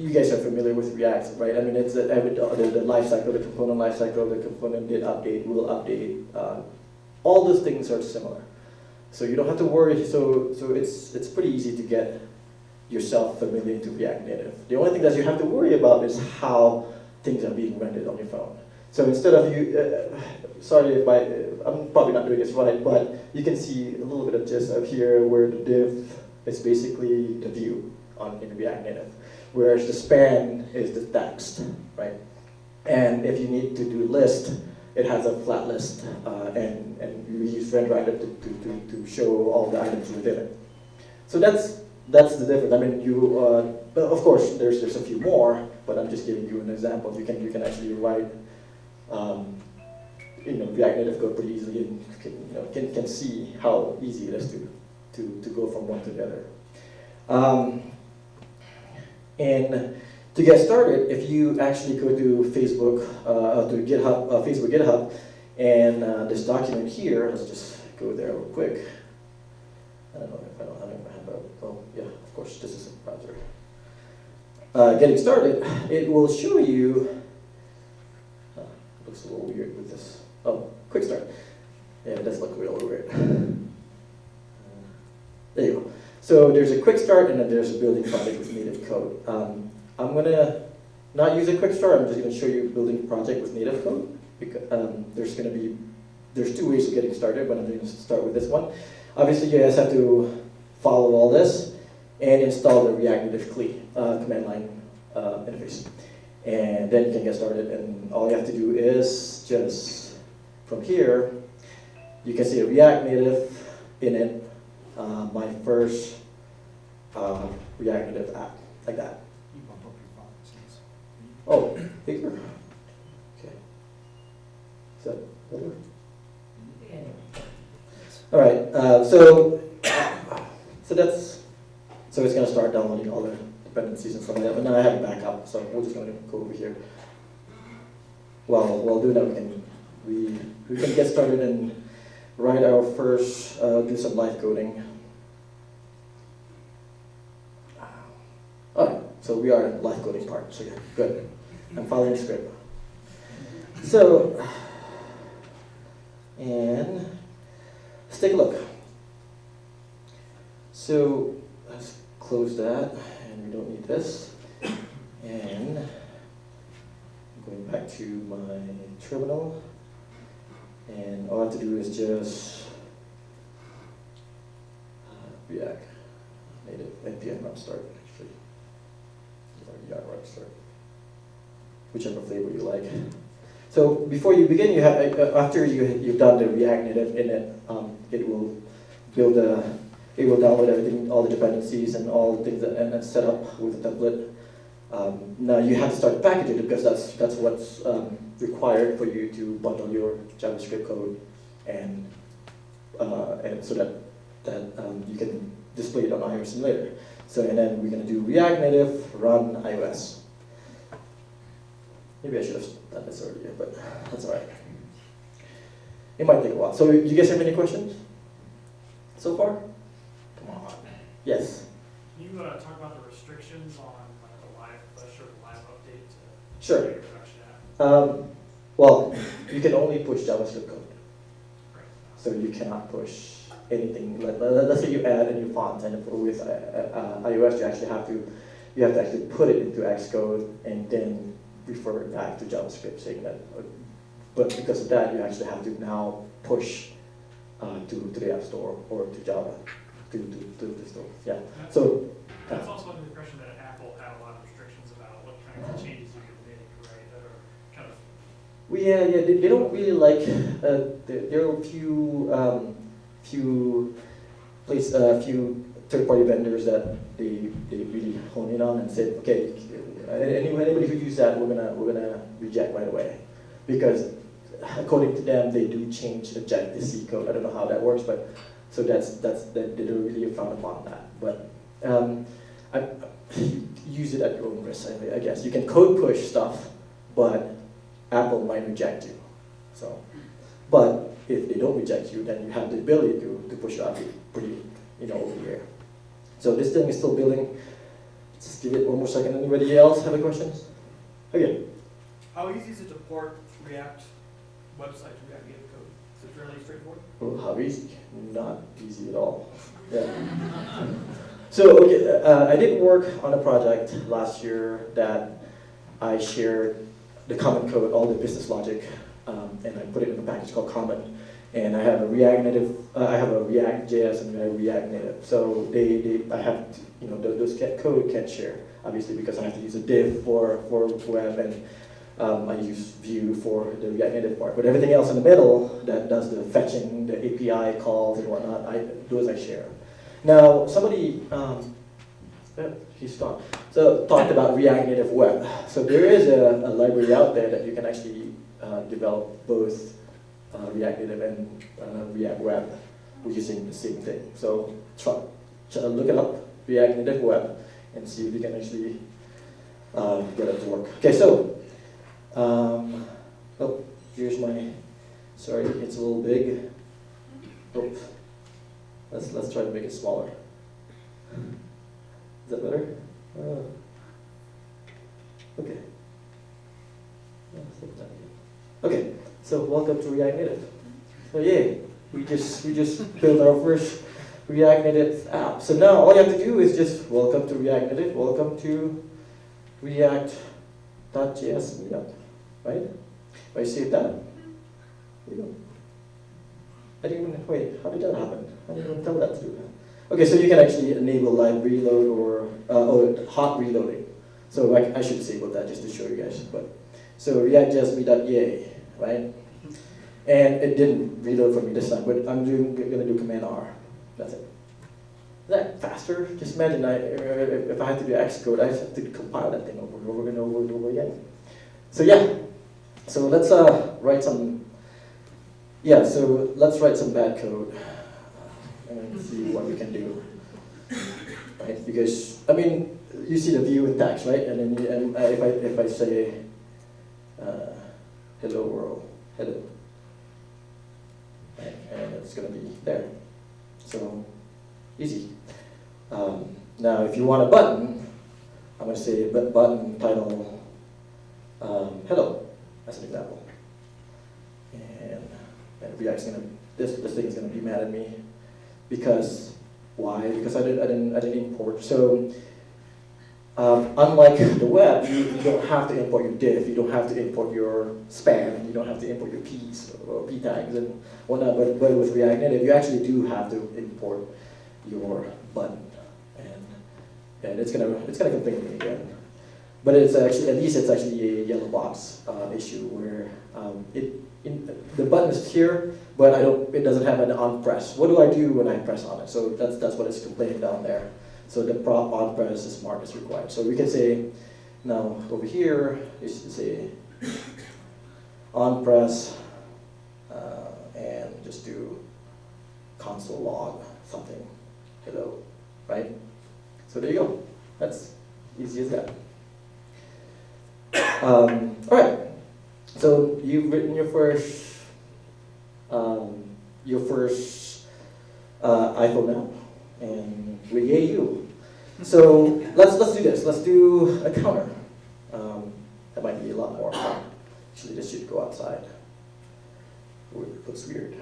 You guys are familiar with React, right? I mean, it's the life cycle, the component life cycle, the component did update, will update. All those things are similar, so you don't have to worry. So it's pretty easy to get yourself familiar to React Native. The only thing that you have to worry about is how things are being rendered on your phone. So instead of sorry if I'm probably not doing this right, but you can see a little bit of gist up here where the div is basically the view in React Native, whereas the span is the text, right? And if you need to do list, it has a flat list, and you use render to show all the items within it. So that's the difference. I mean, of course, there's a few more, but I'm just giving you an example. You can actually write React Native code pretty easily, and can see how easy it is to go from one to the other. And to get started, if you actually go to Facebook, Facebook GitHub, and this document here, let's just go there real quick. I don't know if I have a, oh yeah, of course, this is a browser. Getting started, it will show you, looks a little weird with this. Oh, quick start. Yeah, it does look real weird. There you go. So there's a quick start, and then there's a building project with native code. I'm gonna not use a quick start. I'm just gonna show you building a project with native code. Because, there's two ways of getting started, but I'm gonna start with this one. Obviously, you guys have to follow all this and install the React Native CLI command line interface. And then you can get started, and all you have to do is just, from here, you can see React Native init, my first React Native app, like that. You bump up your font size. Oh, bigger? Okay. Is that better? All right, so it's going to start downloading all the dependencies and stuff like that, but now I have a backup, so we're just going to go over here. Well, while doing that, we can get started and write our first, do some live coding. All right, so we are in the live coding part, so yeah, good. I'm following the script. So, and let's take a look. So let's close that, and we don't need this. And I'm going back to my terminal, and all I have to do is just React Native npm run start, actually, or run start, whichever flavor you like. So before you begin, you have after you've done the React Native init, it will build a it will download everything, all the dependencies and all the things that, and set up with a template. Now you have to start packaging it because that's what's required for you to bundle your JavaScript code and so that you can display it on iOS Simulator. So and then we're going to do React Native run iOS. Maybe I should have done this earlier, but that's all right. It might take a while. So do you guys have any questions so far? Come on. Yes. Can you talk about the restrictions on like the live push or the live update to Sure. your production app? Well, you can only push JavaScript code. Right. So you cannot push anything. Let's say you add a new font, and with iOS you have to actually put it into Xcode and then refer it back to JavaScript, saying that. But because of that, you actually have to now push to the App Store or to Java to the store. Yeah. So That's also under the impression that Apple had a lot of restrictions about what kind of changes you could make, right? That are kind of. well, yeah, they don't really like. There are a few third-party vendors that they really hone in on and said, okay, anybody who uses that, we're gonna reject right away, because according to them, they do change Objective-C code. I don't know how that works, but so they don't really frown upon that. But use it at your own risk, I guess. You can code push stuff, but Apple might reject you. So, but if they don't reject you, then you have the ability to push it out pretty, over here. So this thing is still building. Just give it one more second. Anybody else have any questions? Okay. How easy is it to port React website to React Native code? Is it fairly straightforward? Oh, how easy? Not easy at all. Yeah. So, okay, I did work on a project last year that I shared the common code, all the business logic, and I put it in a package called Common. And I have a React Native, I have a ReactJS and a React Native. So I have, those code can't share, obviously, because I have to use a div for web, and I use Vue for the React Native part. But everything else in the middle that does the fetching, the API calls and whatnot, those I share. Now, somebody, he's gone. So talked about React Native Web. So there is a library out there that you can actually develop both React Native and React Web using the same thing. So try look it up, React Native Web, and see if you can actually get it to work. Okay, so here's my. Sorry, it's a little big. Oh, let's try to make it smaller. Is that better? Okay. Okay, so welcome to React Native. So yay, we just built our first React Native app. So now all you have to do is just welcome to React Native, welcome to React.js meetup, right? If I save that, there you go. I didn't even, wait, how did that happen? I didn't even tell that to do that. Okay, so you can actually enable live reload or hot reloading. So I should disable that just to show you guys. But so React.js meetup, yay, right? And it didn't reload for me this time, but I'm gonna do Command R. That's it. Is that faster? Just imagine if I had to do Xcode, I have to compile that thing over and over and over and over again. So yeah, so let's write some. Yeah, so let's write some bad code and see what we can do. Right? Because I mean, you see the view and text, right? And then if I say hello world, hello, right? And it's gonna be there. So easy. Now, if you want a button, I'm gonna say button title hello as an example. And React's gonna this thing is gonna be mad at me because why? Because I didn't import. So unlike the web, you don't have to import your div, you don't have to import your span, you don't have to import your keys or p tags and whatnot. But with React Native, you actually do have to import your button, and it's gonna complain to me again. but it's actually, at least it's actually a yellow box issue where the button is here, but it doesn't have an on press. What do I do when I press on it? So that's what it's complaining down there. So the prop on press is marked as required. So we can say, now over here, you should say on press, and just do console log something, hello, right? So there you go. That's easy as that. All right. So you've written your first iPhone app, and we yay you. So let's do this. Let's do a counter. That might be a lot more fun. Actually, this should go outside. Ooh, it looks weird.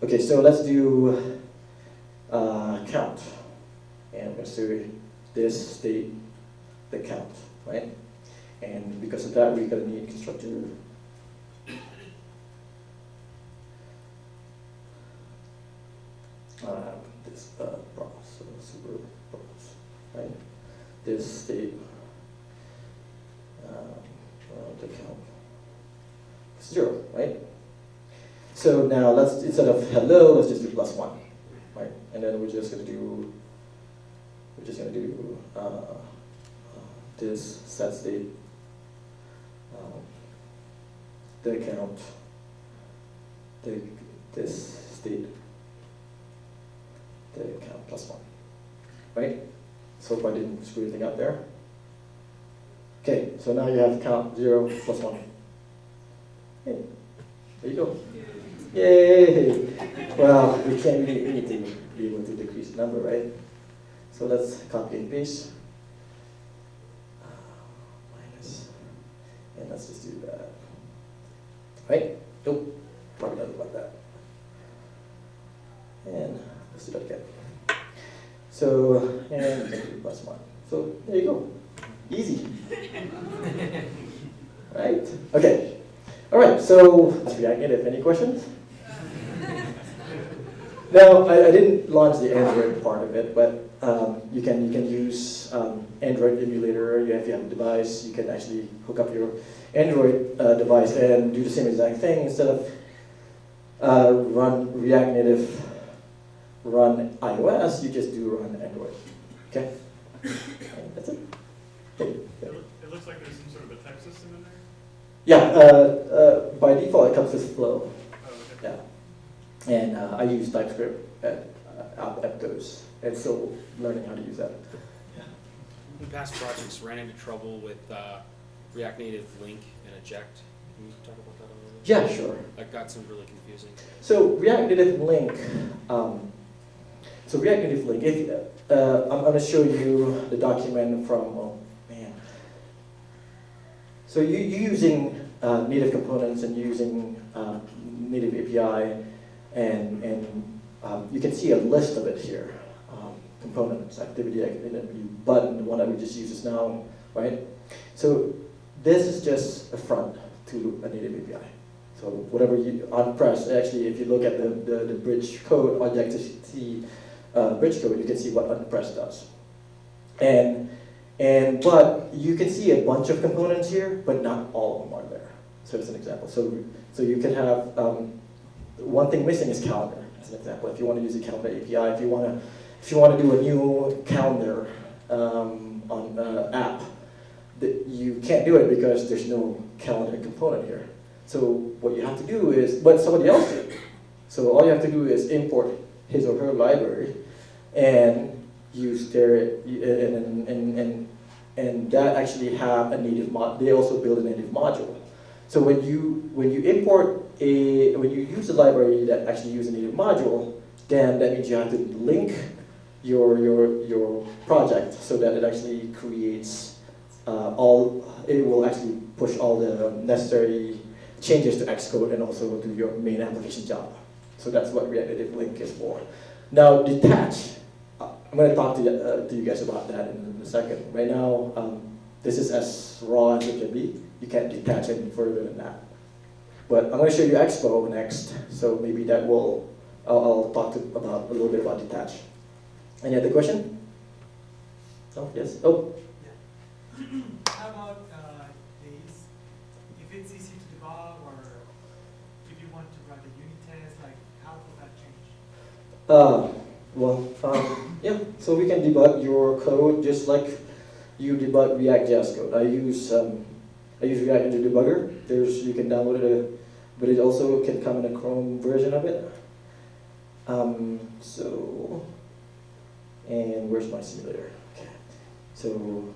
Okay, so let's do count, and we're going to say this state the count, right? And because of that, we're going to need constructor. This so super pros, right? This state the count 0, right? So now let's, instead of hello, let's just do +1, right? And then we're just going to do this set state the count this state the count +1, right? So if I didn't screw anything up there. Okay, so now you have count 0 + 1. Hey, there you go. Yay! Well, we need to be able to decrease the number, right? So let's copy and paste. Minus. And let's just do that. Right? Nope. Probably doesn't like that. And let's do that again. So, and +1. So there you go. Easy. Right? Okay. All right, so let's React Native. Any questions? Now, I didn't launch the Android part of it, but you can use Android emulator. If you have a device, you can actually hook up your Android device and do the same exact thing. Instead of run React Native, run iOS, you just do run Android. Okay? And that's it. Okay. Yeah. It looks like there's some sort of a type system in there. Yeah, by default it comes with Flow. Oh, okay. Yeah. And I use TypeScript at Epcos, and still learning how to use that. In past projects, ran into trouble with React Native link and eject. Can you talk about that a little bit? Yeah, sure. That got some really confusing. So React Native link. If I'm going to show you the document from. Oh man. So you're using native components and using native API, and you can see a list of it here. Components, activity, button, the one that we just used now, right? So this is just a front to a native API. So whatever you on press, actually, if you look at the bridge code, Objective-C bridge code, you can see what unpress does. But you can see a bunch of components here, but not all of them are there. So as an example, so you can have one thing missing is calendar. As an example, if you want to use a calendar API, if you want to do a new calendar on app, you can't do it because there's no calendar component here. So what you have to do is, but somebody else did. So all you have to do is import his or her library and use their, and that actually have a native mod. They also build a native module. So when you import when you use a library that actually uses a native module, then that means you have to link your project so that it actually creates it will actually push all the necessary changes to Xcode and also to your main application Java. So that's what React Native Link is for. Now detach, I'm going to talk to you guys about that in a second. Right now, this is as raw as it can be. You can't detach any further than that. But I'm going to show you Expo next, so maybe that will, I'll talk about a little bit about detach. Any other question? So, yes, oh, How about days? If it's easy to debug, or if you want to write a unit test, like how will that change? yeah, so we can debug your code just like you debug ReactJS code. I use React Engine Debugger. You can download it, but it also can come in a Chrome version of it. And where's my simulator? Okay. So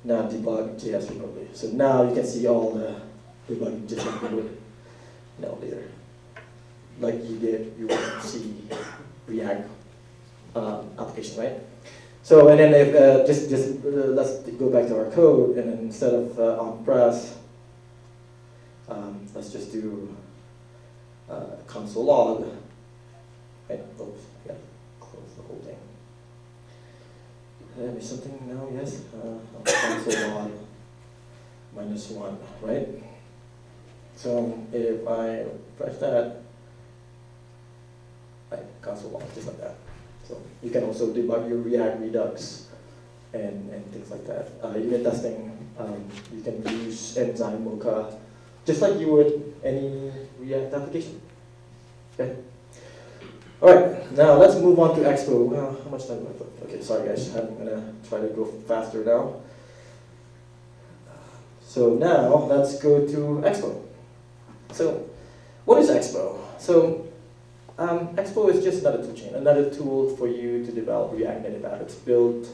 now debug JS remotely. So now you can see all the debugging just like you would now later. Like you would see React application, right? So and then if let's go back to our code, and then instead of on press, let's just do console log. Right? Oops, yeah, close the whole thing. Maybe something now, yes. Console log -1, right? So if I press that, right, console log, just like that. So you can also debug your React Redux and things like that. Unit testing, you can use Enzyme Mocha, just like you would any React application. Okay. All right, now let's move on to Expo. Well, how much time do I have? Okay, sorry guys, I'm gonna try to go faster now. So now let's go to Expo. So what is Expo? So Expo is just another toolchain, another tool for you to develop React Native app. It's built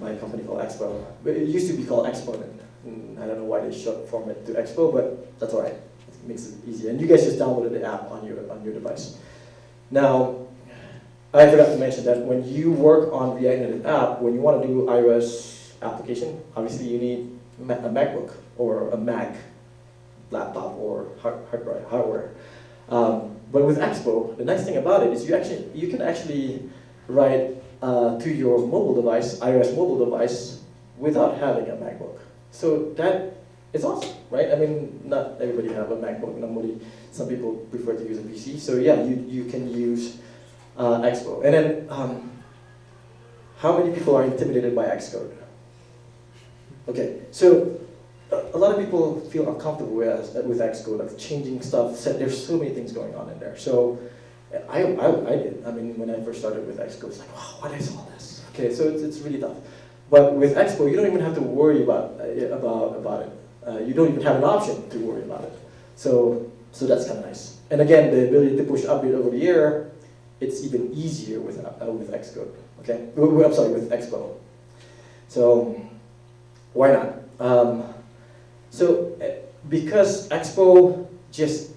by a company called Expo. But it used to be called Exponent. I don't know why they short form it to Expo, but that's all right. It makes it easy. And you guys just downloaded the app on your device. Now, I forgot to mention that when you work on React Native app, when you want to do iOS application, obviously you need a MacBook or a Mac laptop or hardware. But with Expo, the nice thing about it is you can actually write to your mobile device, iOS mobile device, without having a MacBook. So that is awesome, right? I mean, not everybody have a MacBook. Some people prefer to use a PC. So yeah, you can use Expo. And then, how many people are intimidated by Xcode? Okay, so a lot of people feel uncomfortable with Xcode, like changing stuff. There's so many things going on in there. So I did. I mean, when I first started with Xcode, it's like, wow, what is all this? Okay, so it's really tough. But with Expo, you don't even have to worry about it. You don't even have an option to worry about it. So that's kind of nice. And again, the ability to push update over the air, it's even easier with Xcode. Okay, I'm sorry, with Expo. So why not? Because Expo just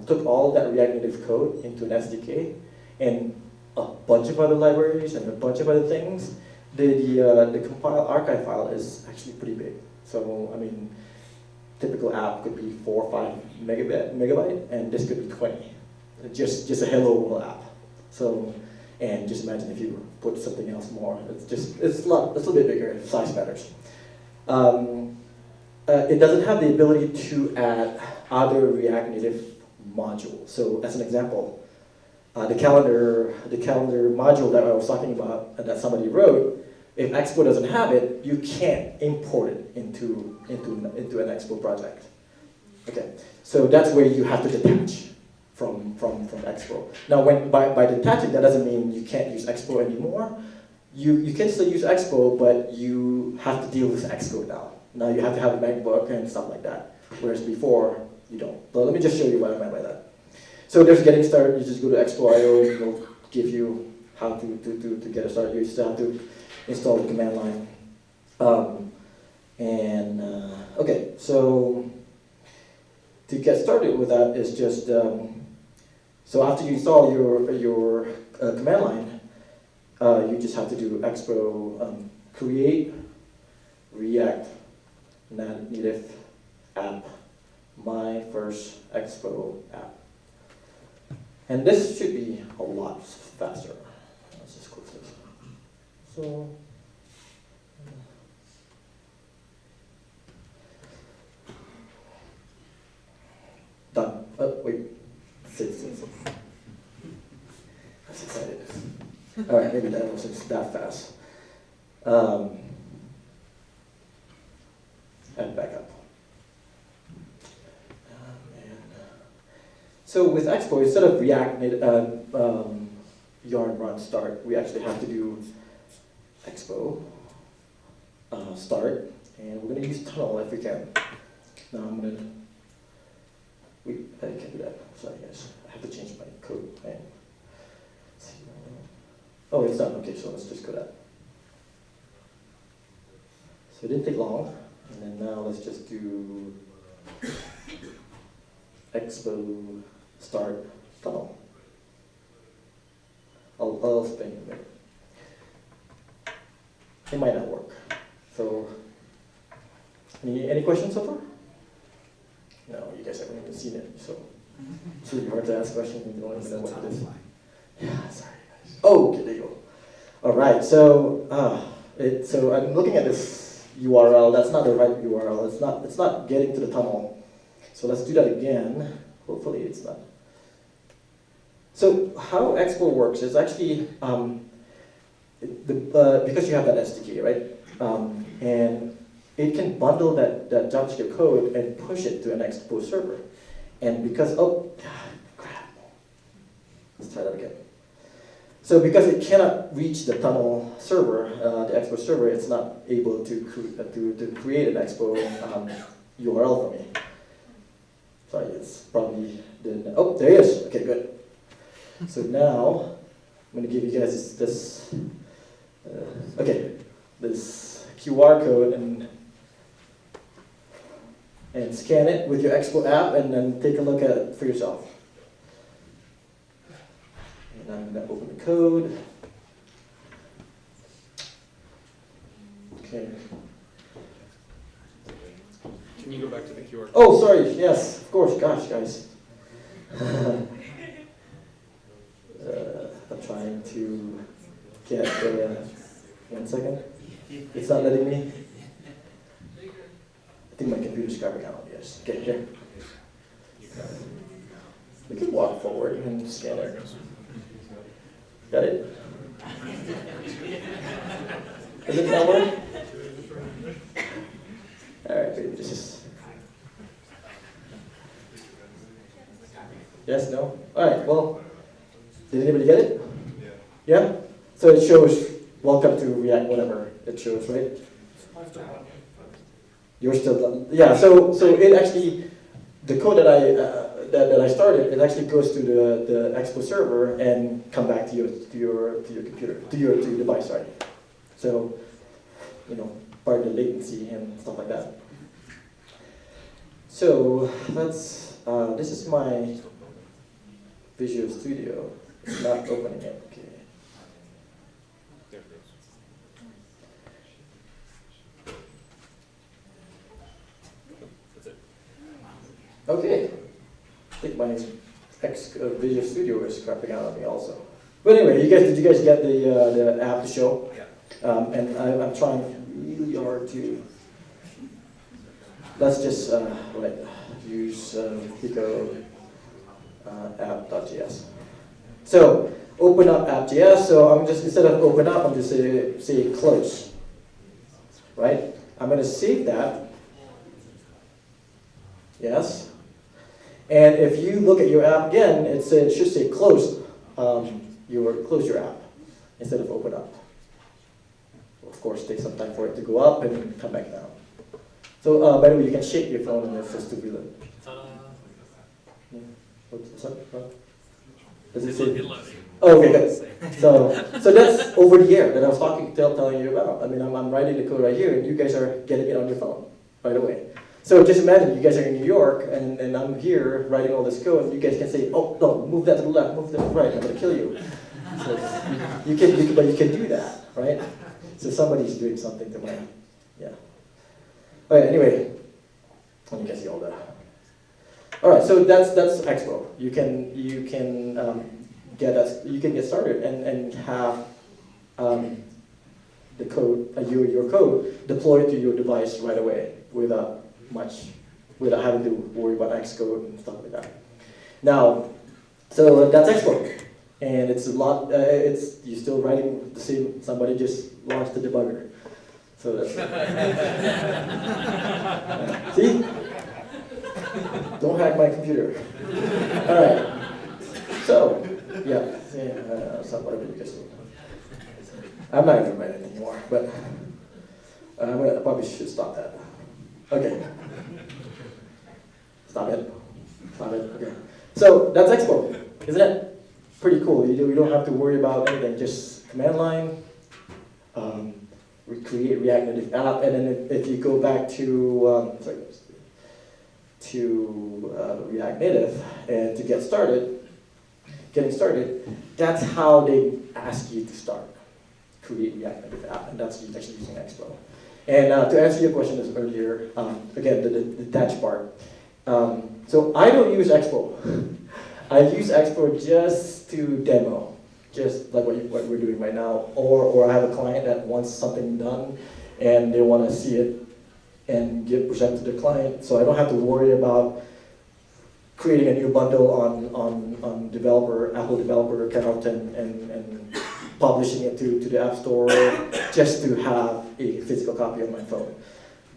took all that React Native code into an SDK and a bunch of other libraries and a bunch of other things, the compile archive file is actually pretty big. So I mean, typical app could be 4 or 5 megabyte, and this could be 20. Just a hello world app. So, and just imagine if you put something else more. It's a little bit bigger. Size matters. It doesn't have the ability to add other React Native modules. So, as an example, the calendar module that I was talking about that somebody wrote, if Expo doesn't have it, you can't import it into an Expo project. Okay, so that's where you have to detach from Expo. Now, by detaching, that doesn't mean you can't use Expo anymore. You can still use Expo, but you have to deal with Xcode now. Now you have to have a MacBook and stuff like that, whereas before you don't. So let me just show you what I meant by that. So there's getting started. You just go to Expo.io. It'll give you how to get it started. You still have to install the command line. Okay, so to get started with that is just so after you install your command line, you just have to do Expo create React Native app, my first Expo app. And this should be a lot faster. Let's just close this. So, done. Oh, wait. Six. That's excited. All right, maybe that wasn't that fast. And back up. So with Expo, instead of React yarn run start, we actually have to do Expo start, and we're going to use tunnel if we can. Now I'm going to, I can't do that, sorry guys, I have to change my code. Oh, it's done, okay, so let's just go that. So it didn't take long, and then now let's just do Expo start tunnel. I'll explain in a minute. It might not work. So, any questions so far? No, you guys haven't even seen it, so it's really hard to ask questions when you don't even know what it is. Yeah, sorry guys. Oh, okay, there you go. All right, so so I'm looking at this URL. That's not the right URL. It's not getting to the tunnel. So let's do that again. Hopefully it's not. So how Expo works is actually because you have that SDK, right? And it can bundle that JavaScript code and push it to an Expo server. And because, oh, crap. Let's try that again. So because it cannot reach the tunnel server, the Expo server, it's not able to create an Expo URL for me. Sorry, it's probably the, oh, there it is. Okay, good. So now, I'm going to give you guys this QR code and scan it with your Expo app and then take a look at it for yourself. And I'm going to open the code. Okay. Can you go back to the QR? Oh, sorry. Yes, of course. Gosh, guys. I'm trying to get 1 second. It's not letting me. I think my computer's grabbing out. Yes. Okay, here. We can walk forward and scan it. Got it? Is it not work? Alright, baby, this is. Yes, no? Alright, well, did anybody get it? Yeah? So it shows, welcome to React, whatever it shows, right? You're still, yeah, so it actually, the code that I started, it actually goes to the Expo server and come back to your computer, to your device, right? So, you know, part of the latency and stuff like that. So let's, this is my Visual Studio. It's not opening it, okay. There it goes. That's it. Okay. I think my Visual Studio is crapping out on me also. But anyway, did you guys get the app to show? Yeah. And I'm trying really hard to, let's just use Pico app.js. So open up app.js. So I'm just, instead of open up, I'm just say close. Right? I'm going to save that. Yes. And if you look at your app again, it should say close. Close your app instead of open up. Of course, take some time for it to go up and come back down. So, by the way, you can shake your phone and it's just to reload. What's up? Does it say? Oh, okay, good. So that's over the air that I was telling you about. I mean, I'm writing the code right here, and you guys are getting it on your phone right away. So just imagine you guys are in New York, and I'm here writing all this code, and you guys can say, "Oh no, move that to the left, move that to the right. I'm going to kill you." So but you can do that, right? So somebody's doing something to my, yeah. All right. Anyway, let me guess you all that. All right. So that's Expo. You can get started and have the code your code deployed to your device right away without having to worry about Xcode and stuff like that. Now, so that's Expo. And it's a lot, you're still writing the same, somebody just launched the debugger. So that's see? Don't hack my computer. All right. So, yeah, somebody you guys do. I'm not gonna write anything anymore, but I probably should stop that. Okay. Stop it. Stop it. Okay. So that's Expo, isn't it? Pretty cool. You don't have to worry about anything. Just command line. We create React Native app, and then if you go back to React Native and to getting started, that's how they ask you to start. Create React Native app, and that's actually using Expo. And to answer your question earlier, again, the detach part. So I don't use Expo. I use Expo just to demo, just like what we're doing right now. Or I have a client that wants something done, and they want to see it and present to the client. So I don't have to worry about creating a new bundle on Apple developer account and publishing it to the App Store just to have a physical copy on my phone.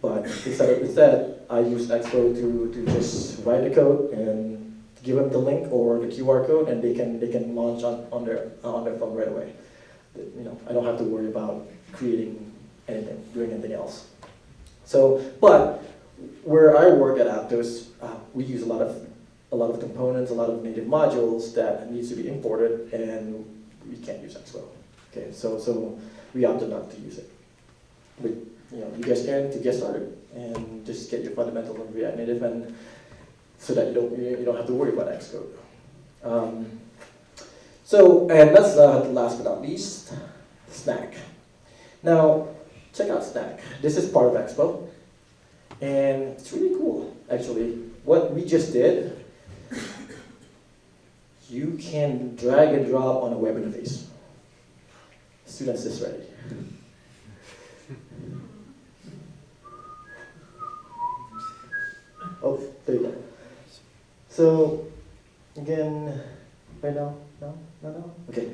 But instead I use Expo to just write the code and give them the link or the QR code, and they can launch on their phone right away. I don't have to worry about creating anything, doing anything else. So, but where I work at Aptos, we use a lot of components, a lot of native modules that needs to be imported, and we can't use Expo. Okay, so we opted not to use it. But you guys can to get started and just get your fundamentals on React Native, and so that you don't have to worry about Xcode. And that's last but not least, Snack. Now, check out Snack. This is part of Expo, and it's really cool, actually. What we just did, you can drag and drop on a web interface. Students is ready. Oh, there you go. So, again, right now? No? Okay.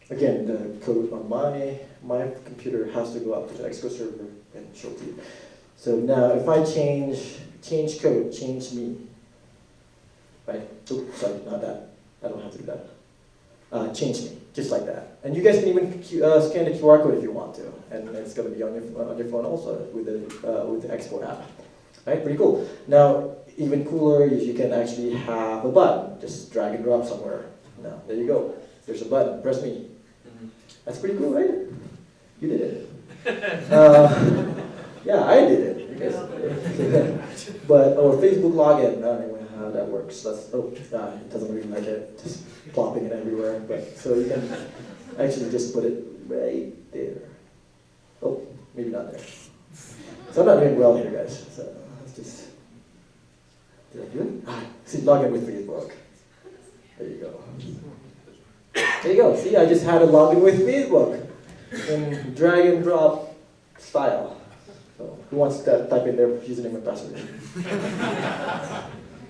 Again, the code on my computer has to go up to the Expo server and show to you. So now, if I change code, change me, right? Oh, sorry, not that. I don't have to do that. Change me, just like that. And you guys can even scan the QR code if you want to, and it's going to be on your phone also with the Expo app. Right, pretty cool. Now, even cooler is you can actually have a button. Just drag and drop somewhere. Now, there you go. There's a button. Press me. That's pretty cool, right? You did it. Yeah, I did it. You guys did it. But Facebook login. I don't know how that works. It doesn't really like it. Just plopping it everywhere. But so you can actually just put it right there. Oh, maybe not there. So I'm not doing well here, guys. So let's just. Did I do it? See, log in with Facebook. There you go. There you go. See, I just had a login with Facebook in drag and drop style. So who wants to type in their username and password?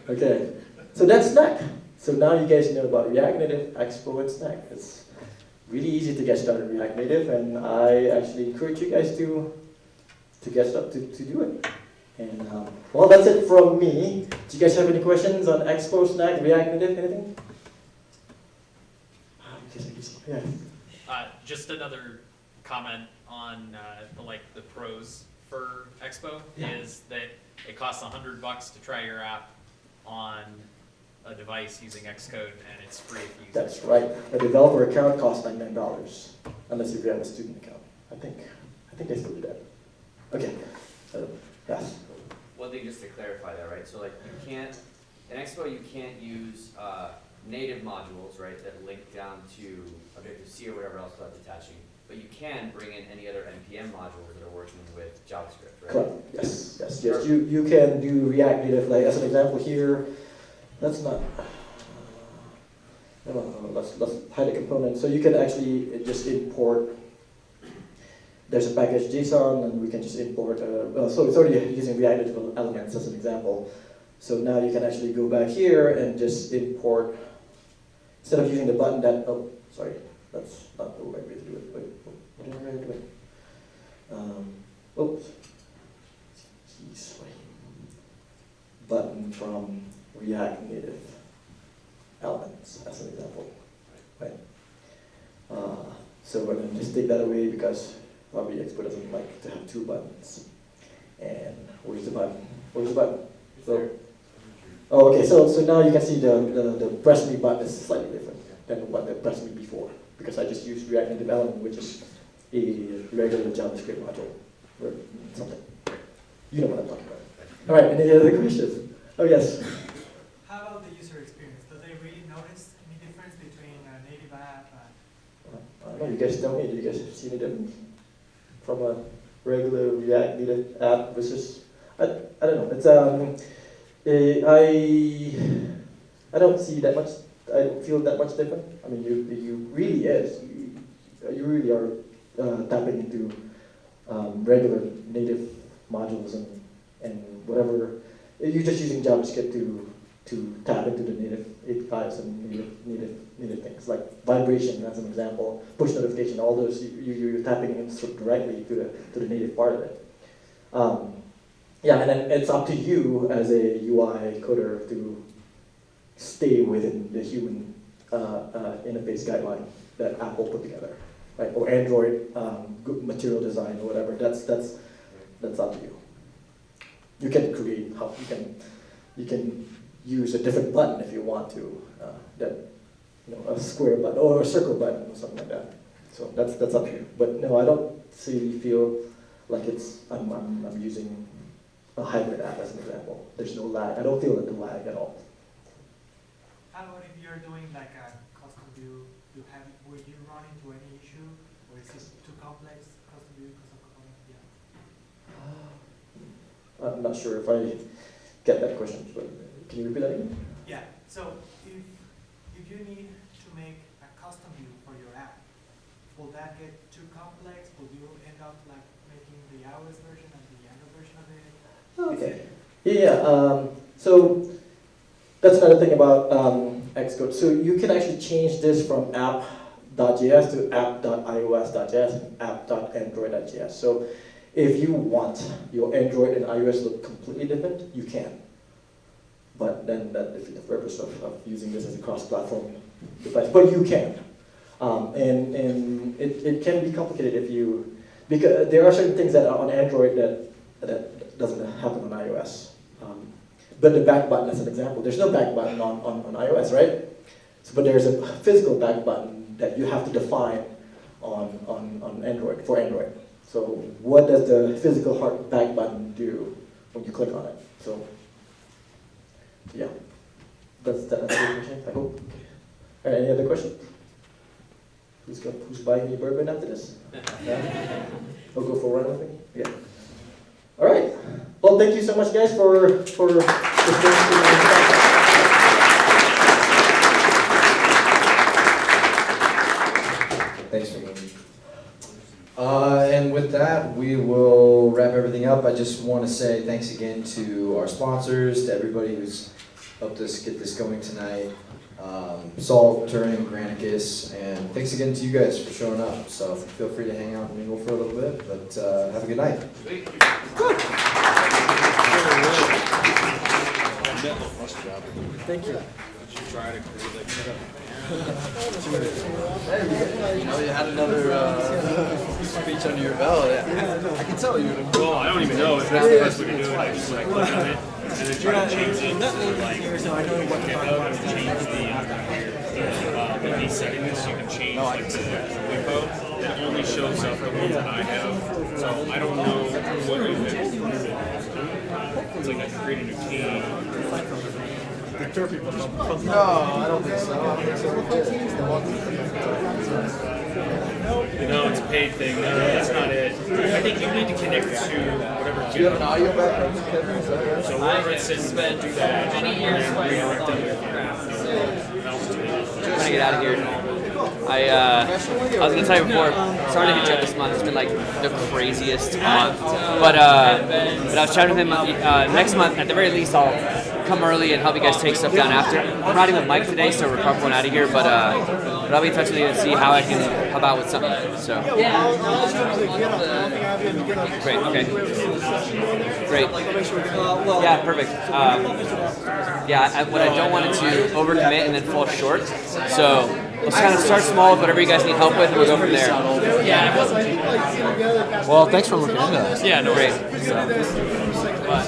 Okay. So that's Snack. So now you guys know about React Native, Expo, and Snack. It's really easy to get started in React Native, and I actually encourage you guys to get started to do it. And well, that's it from me. Do you guys have any questions on Expo, Snack, React Native, anything? Yeah. Just another comment on the pros for Expo is that it costs $100 to try your app on a device using Xcode, and it's free if you use That's right. A developer account costs $99, unless if you have a student account. I think they still do that. Okay. Yes. One thing just to clarify that, right? So like you can't, in Expo you can't use native modules, right, that link down to Objective-C or whatever else without detaching. But you can bring in any other NPM modules that are working with JavaScript, right? Correct. Yes. You can do React Native, like as an example here. Let's not. No. Let's hide a component. So you can actually just import. There's a package JSON, and we can just import. So it's already using React Native elements as an example. So now you can actually go back here and just import, instead of using the button that, oh, sorry, that's not the right way to do it. Wait, what am I doing? Oops. Jeez, wait. Button from React Native elements, as an example, right? So we're going to just take that away because probably Expo doesn't like to have 2 buttons. And where's the button? Where's the button? So, oh, okay. So now you can see the press me button is slightly different than what the press me before, because I just used React Native element, which is a regular JavaScript module or something. You know what I'm talking about. All right. Any other questions? Oh yes. How about the user experience? Do they really notice any difference between a native app and I don't know. You guys tell me. Do you guys see any difference from a regular React Native app versus? I don't know. It's I don't see that much. I don't feel that much different. I mean, you really is. You really are tapping into regular native modules and whatever. You're just using JavaScript to tap into the native APIs and native things like vibration, as an example, push notification. All those you're tapping in directly to the native part of it. Yeah, and then it's up to you as a UI coder to stay within the human interface guideline that Apple put together, right? Or Android good material design or whatever. That's up to you. You can create you can use a different button if you want to, a square button or a circle button or something like that. So that's up to you. But no, I don't feel like I'm using a hybrid app as an example. There's no lag. I don't feel the lag at all. how about if you're doing like a custom view? Will you run into any issue, or is it too complex? Custom view, custom component, yeah. I'm not sure if I get that question, but can you repeat that again? Yeah. So if you need to make a custom view for your app, will that get too complex? Will you end up like making the iOS version and the Android version of it? Okay. Yeah. So that's another thing about Xcode. So you can actually change this from app.js to app.ios.js and app.android.js. So if you want your Android and iOS look completely different, you can. But then that defeats the purpose of using this as a cross-platform device. But you can. And it can be complicated because there are certain things that are on Android that doesn't happen on iOS. But the back button, as an example, there's no back button on iOS, right? But there's a physical back button that you have to define on Android, for Android. So what does the physical back button do when you click on it? So yeah, that's the question, I hope. All right, any other questions? Who's buying me bourbon after this? Yeah? I'll go for one, I think. Yeah. All right. Well, thank you so much, guys, for this. Thanks for coming. And with that, we will wrap everything up. I just want to say thanks again to our sponsors, to everybody who's helped us get this going tonight. Salt, Turing, Granicus, and thanks again to you guys for showing up. So feel free to hang out and mingle for a little bit, but have a good night. Thank you. You had another speech under your belt. I can tell you. Well, I don't even know if that's the best way to do it. I just like click on it and then try to change it. So like, change these settings. You can change like the info. It only shows up the ones that I have. So I don't know what you did. It's like I can create a new team. Deter people from no, I don't think so. No, it's a paid thing. No, that's not it. I think you need to connect to whatever. Do you have an audio background? So wherever it says do that, Many years and redirect them. I'm gonna get out of here. I was gonna tell you before, sorry to hit you up this month. It's been like the craziest month. But I was chatting with him next month. At the very least, I'll come early and help you guys take stuff down after. I'm riding with Mike today, so we're probably going out of here, but I'll be in touch with you and see how I can help out with something. So. Great. Okay. Great. Yeah. Perfect. What I don't want it to overcommit and then fall short. So let's kind of start small with whatever you guys need help with, and we'll go from there. Well, thanks for looking into that. Yeah, no Great. worries. But